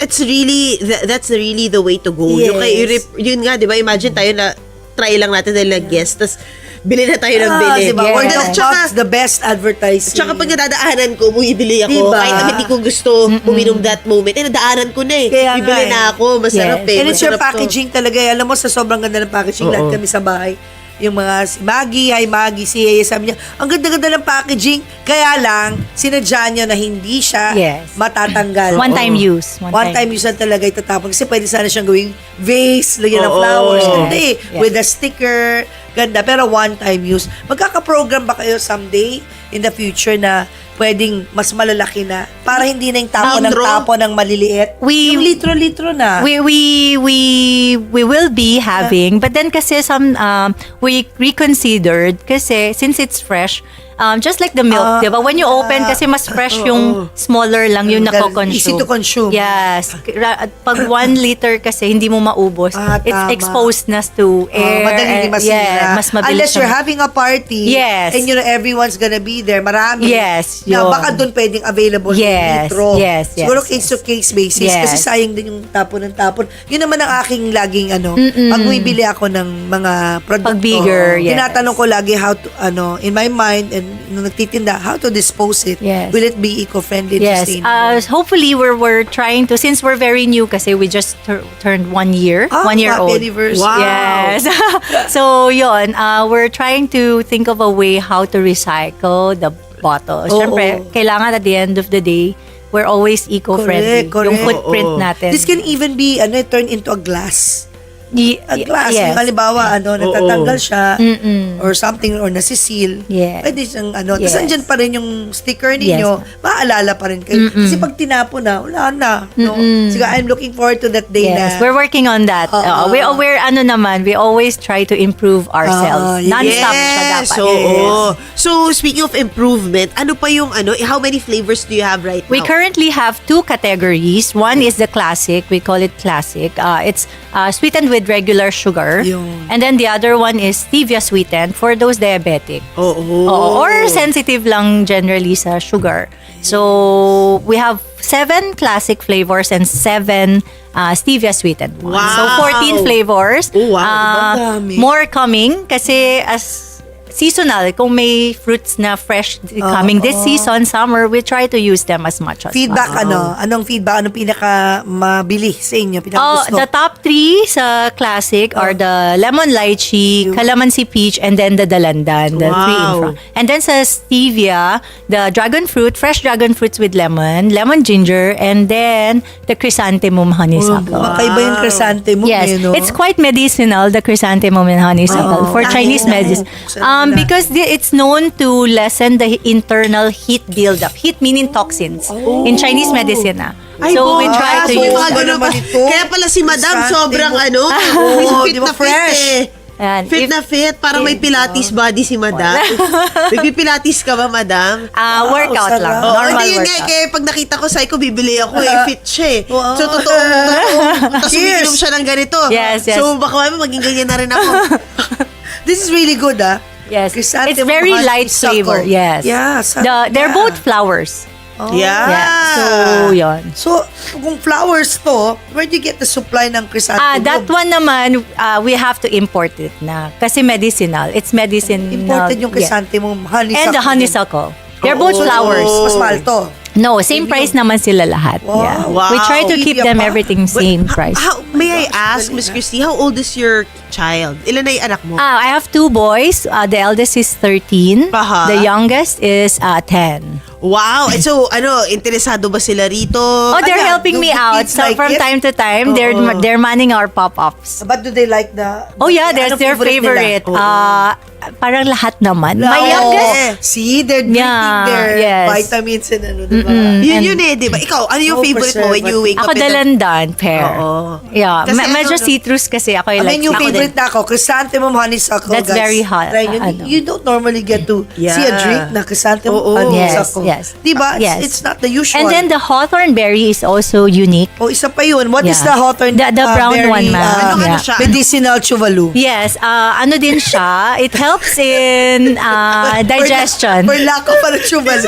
It's really, that's really the way to go. Yes. Yun nga, di ba? Imagine tayo na try lang natin dahil nag-guest, tapos bili na tayo ng bili. Diba? Yes. Word of Tsaka- mouth, the best advertising. Tsaka pag nadadaanan ko, bumibili ako. Diba? Kahit naman hindi ko gusto uminom that moment. nadaanan ko na eh. Kaya Bibili nga na ako. Masarap Yes. eh. And it's your Masarap to. packaging talaga. Alam mo, sa sobrang ganda ng packaging, lahat kami sa bahay. Yung mga si Maggie, hi Maggie, si Yaya, sabi niya, ang ganda-ganda ng packaging. Kaya lang, sinadya niya na hindi siya Yes. matatanggal. One-time use. One time use na talaga itatapon. Kasi pwede sana siyang gawing vase, lagyan ng flowers. Hindi. Yes. With a sticker. Ganda. Pero one-time use. Magkaka-program ba kayo someday in the future na pwedeng mas malalaki na para hindi na yung tapo ng maliliit? Yung litro-litro na. We will be having, but then kasi we reconsidered kasi since it's fresh, just like the milk, diba? When you open kasi mas fresh yung smaller lang yung nako-consume. Easy to consume. Yes. Pag 1 liter kasi hindi mo maubos. It's tama. exposed na to air. Madaling di masira. Yeah, mas mabilis. Unless you're siyang- having a party Yes. and you know everyone's gonna be there, marami. Yes, Na yun. baka doon pwedeng available Yes, yung litro. yes, Siguro yes, case-to-case basis. Yes. Kasi sayang din yung tapon ng tapon. Yun naman ang aking laging pag bibili ako ng mga produkto. Pag bigger, yes. Tinatanong ko lagi how to, in my mind, and nung nagtitinda, how to dispose it. Yes. Will it be eco-friendly and Yes. sustainable? Hopefully, we're trying to, since we're very new kasi we just turned 1 year. 1 year happy old. anniversary. Wow. Yes. So, yun. We're trying to think of a way how to recycle the bottle. Siyempre, kailangan at the end of the day, we're always eco-friendly. Correct. Yung footprint natin. This can even be turned into a glass. A glass. Yes. Yung halimbawa, natatanggal siya or something or nasisil. Yes. Pwede siyang Yes. Tapos andyan pa rin yung sticker ninyo. Maaalala pa rin kayo. Kasi pag tinapo na, wala na. No? Sige, I'm looking forward to that day Yes, na. we're working on that. We always try to improve ourselves. Yes. Non-stop siya dapat. So, speaking of improvement, ano pa yung how many flavors do you have right We now? currently have 2 categories. One is the classic. We call it classic. It's sweetened with regular sugar. Yun. And then the other one is stevia sweetened for those diabetic. Or sensitive lang generally sa sugar. So, we have 7 classic flavors and 7 stevia sweetened ones. Wow. So, 14 flavors. Oh, wow. Ang dami. More coming kasi as seasonal, kung may fruits na fresh coming this season, summer, we try to use them as much as Feedback, possible. Anong feedback? Anong pinaka mabili sa inyo? Pinaka gusto? The top 3 sa classic are the lemon lychee, calamansi peach, and then the dalandan. The 3 in front. And then sa stevia, the dragon fruit, fresh dragon fruits with lemon ginger, and then the chrysanthemum honeysuckle. Makaiba yung chrysanthemum. Yes, no? it's quite medicinal, the chrysanthemum and honeysuckle for Chinese medicine. Because it's known to lessen the internal heat buildup. Heat meaning toxins in Chinese medicine. So we try to use mga that. ganun pa. Kaya pala si Madam sobrang fit di na ba fit fresh? eh. Ayan. Fit na fit. Parang may pilates body si Madam. Nagpipilates ka ba, Madam? Workout lang. sarap. Normal Hindi yun nga, workout. kaya pag nakita ko sa bibili ako fit siya eh. Wow. So, totoo. Tapos umiinom siya ng ganito. Yes, yes. So, baka maging ganyan na rin ako. This is really good, Yes, Chrysanthemum it's very light honeysuckle. flavor. Yes. Yeah. They're both flowers. Yeah. Yeah. So, yun. So, kung flowers to, where do you get the supply ng chrysanthemum? That one naman, we have to import it na. Kasi medicinal. It's medicinal. Imported yung chrysanthemum, honeysuckle. And the honeysuckle. They're both flowers. Mas mahal to. No, same price naman sila lahat. Wow. Yeah. Wow. We try to keep them everything same price. May I ask, Miss Christy, how old is your child? Ilan na yung anak mo? I have 2 boys. The eldest is 13. Aha. The youngest is 10. Wow. And so, interesado ba sila rito? Oh, they're Ano, helping do me the out. kids So like from it? time to time, they're manning our pop-ups. But do they like the... Oh yeah, that's ano their favorite. nila? Parang lahat naman. Oo. My youngest, See, they're drinking Yeah, their yes. vitamins and ano, diba? Yun eh, di ba? Ikaw, ano yung Oh, favorite mo when you wake ako up in the... dalandan, pear. Oo. Yeah, Kasi medyo ano, citrus kasi ako. I like mean, yung citrus. favorite na ako, chrysanthemum honeysuckle, That's guys. very hot. Try nyo. Ano. You don't normally get to see a drink na chrysanthemum honeysuckle. Yes. Diba? Yes. It's not the usual. And then the hawthorn berry is also unique. Oh, isa pa yun. What is Yeah. the hawthorn The brown berry, one, ma'am. ano Yeah. siya? medicinal chuvalu? Yes, ano din siya. It helps in digestion. For lack of ano, chuvalu.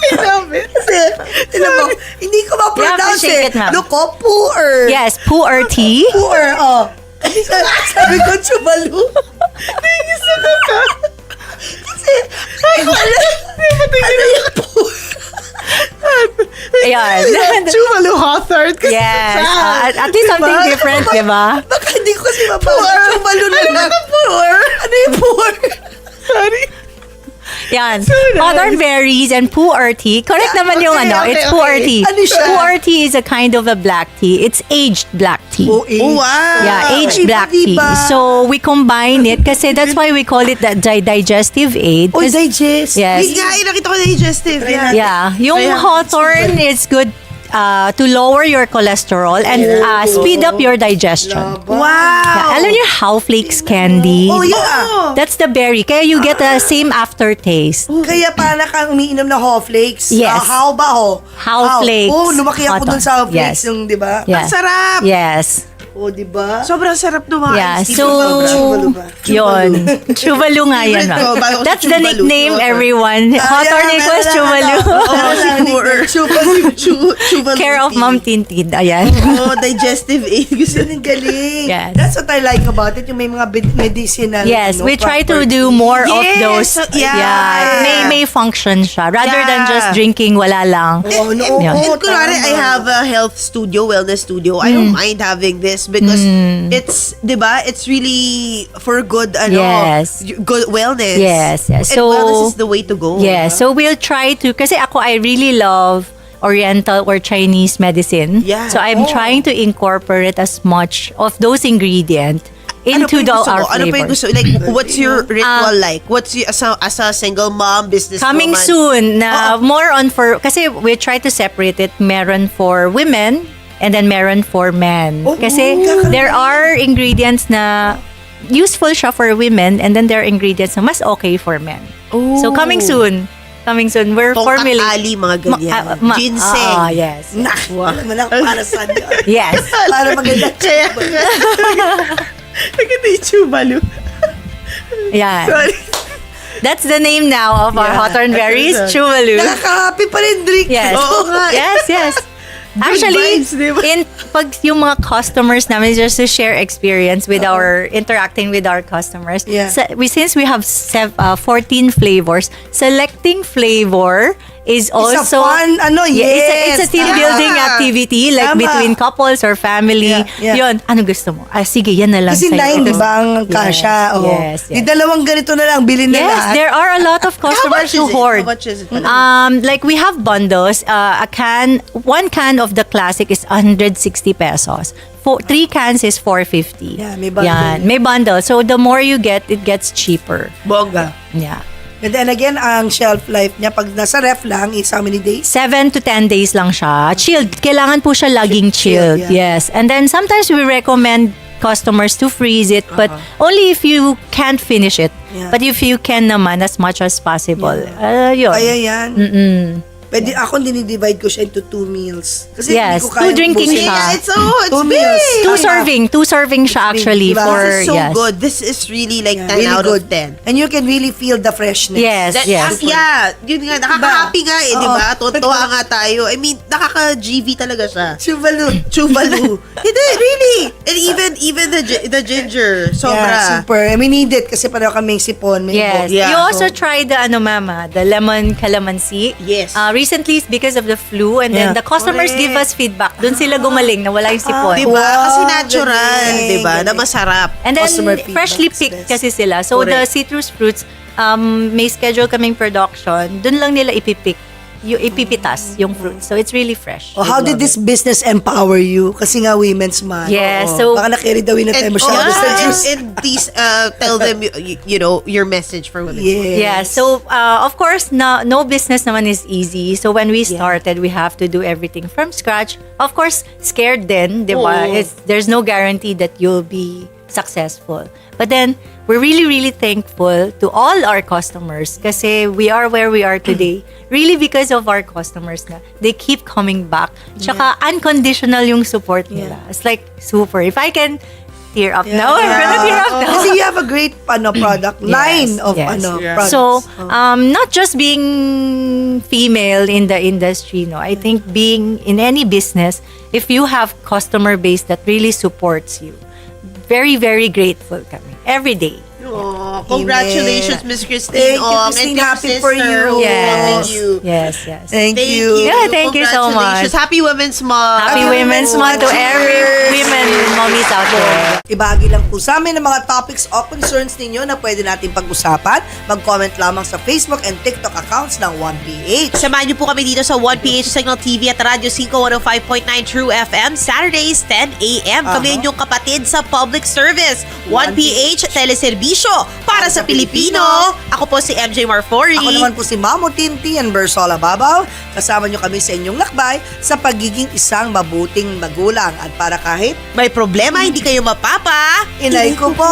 I love it. Kasi, alam mo, hindi ko ma-pronounce shake eh. it, ma'am. Look, oh, puer. Yes, pu'er tea. Puer, oh. Sabi ko, chuvalu. Naigisan na ka. Kasi, ano yung puer? Ayan. Chuvalu Hawthorne. Kasi Yes. At least something different, di ba? Baka hindi ko kasi mabasa. Chuvalu na lang. Puer? Ano yung puer? Sorry. Yan. Hawthorn berries and pu'er tea. Correct naman yung okay, it's okay. pu'er tea. Ano siya? Pu'er tea is a kind of a black tea. It's aged black tea. Oh, wow. Yeah, aged Iba, black tea. diba? So, we combine it kasi that's why we call it the digestive aid. Oh, digest. Yes. Yung nga, nakita ko digestive. Try Yeah. Yeah. Yung hawthorn is good to lower your cholesterol and speed up your digestion. Wow. Yeah. Alam niyo how flakes candy? Oh, yeah. That's the berry. Kaya you get the same aftertaste. Kaya para kang umiinom na Haw Flakes. Yes. How ba ho? Haw Flakes. Oh, lumaki ako Hot dun sa Haw Flakes yes. yung, di ba? Yeah. Sarap. Yes. Oh, di ba? Sobrang sarap naman. Yeah. Steve, So, Chuvalu ba? yun. Chuvalu nga yan. Favorite ko, bago ma'am. si That's the Chuvalu. nickname, everyone. Hawthorn equals Chuvalu. Chuvalu. Care of Mammu Tintin. Ayan. Oh, digestive aid. Gusto Ang galing. Yes. That's what I like about it. Yung may mga medicinal. Yes, ano, we try to property. do more of Yes, those. so- yeah. May function siya. Rather than Yeah. just drinking, wala lang. Oh, no, Yeah. oo, And kunwari, tama. I have a health studio, wellness studio. I don't mind having this because it's, di ba, it's really for good, Yes. good wellness. Yes, yes. And So, wellness is the way to go. Yeah, so we'll try to, kasi I really love Oriental or Chinese medicine. Yeah. So I'm trying to incorporate as much of those ingredients Ano pa into yung gusto our mo? Ano pa yung flavors. gusto? Like, what's your ritual like? What's your, as a single mom, business Coming woman? soon, na more on for, kasi we try to separate it, meron for women and then meron for men. Kasi there are ingredients na useful siya for women and then there are ingredients na mas okay for men. So coming soon. We're Tongkat formulating. ali, mga ganyan. Ginseng. Yes. Wala ko para sa Yes. Para maganda. Naganda yung chuvalu. Yeah. That's the name now of our hawthorn berries, Chuvalu. Nakaka-happy pa rin drink. Yes. Oo nga. Yes. Actually, vibes, diba? pag yung mga customers namin, just to share experience with interacting with our customers. Yeah. Since we have 14 flavors, selecting flavor is also fun, it's a team yes. building activity like Tama. between couples or family. Yeah. Yun, ano gusto mo? Sige, yan na lang Kasi sa'yo. 9, di ba, ang kasha? Oh. Yes. Di dalawang ganito na lang, bilhin na Yes, lahat. there are a lot of customers who hoard. How much is it? Like we have bundles. One can of the classic is 160 pesos. 3 cans is 450. Yeah, may bundle. Yan, may bundle. So the more you get, it gets cheaper. Bongga. Yeah. And then again, ang shelf life niya, pag nasa ref lang, is how many days? 7 to 10 days lang siya. Chilled. Kailangan po siya laging chilled. Yeah. Yes. And then sometimes we recommend customers to freeze it, but only if you can't finish it. Yeah. But if you can naman, as much as possible. Yun. Kaya yan. Pwede, ako dinidivide ko siya into 2 meals. Kasi Yes, hindi ko kaya 2 drinking ubusin. siya. Yeah, it's 2 big. meals. Two serving siya actually Diba? for This is so yes. good. This is really like 10 Really out good. of 10. And you can really feel the freshness. Yes, yes. Yeah, yun nga, nakaka-happy nga eh, di ba? Oo. Totoo nga tayo. I mean, nakaka-GV talaga siya. Chuvalu. Chuvalu. Hindi, really. And even the ginger, sobra. Yeah, super. We need it kasi pareho kaming sipon. May Yes. both. Yeah. You also try the mama, the lemon calamansi. Yes. recently it's because of the flu and Yeah. then the customers give us feedback. Doon sila gumaling na wala yung sipon. Diba? Wow, Kasi natural, galing, diba? Na galing. masarap. And then Customer feedback freshly is picked best. kasi sila. So the Correct. citrus fruits, may schedule kaming production. Doon lang nila ipipick. Yung ipipitas yung fruit. So it's really fresh. Oh, how did this business empower you? Kasi nga women's month. Yes, Oo. so- Baka na-carry daw na tayo masyado sa juice. and please tell them, you know, your message for women. Yes. Yeah, so of course, no business naman is easy. So when we started, we have to do everything from scratch. Of course, scared din, di ba? There's no guarantee that you'll be successful. But then, we're really, really thankful to all our customers kasi we are where we are today. Really because of our customers na they keep coming back. Tsaka unconditional yung support nila. It's like super. If I can tear up now, I'm gonna tear up now. Kasi you have a great product line of yes. products. So, not just being female in the industry, no. I think being in any business, if you have customer base that really supports you, very, very grateful kami. Every day. Oh, congratulations, Miss Christine. Thank you, Christine. And your Happy for sister you. who Yes. wanted you. Yes. Thank Thank you. you. Yeah, thank you so much. Congratulations. Happy Women's Month. Happy Women's Month to every women mommies out there. Ibahagi lang po sa amin ang mga topics o concerns ninyo na pwede natin pag-usapan. Mag-comment lamang sa Facebook and TikTok accounts ng 1PH. Samahan niyo po kami dito sa 1PH Signal TV at Radyo 5 105.9 True FM, Saturdays 10 a.m. Kami inyong kapatid sa public service. 1PH Teleserbisyo para sa Pilipino. Ako po si Mj Marfori. Ako naman po si Mammu Tintin Babao. Kasama nyo kami sa inyong lakbay sa pagiging isang mabuting magulang. At para kahit May problema, hindi kayo mapapa. inay ko po!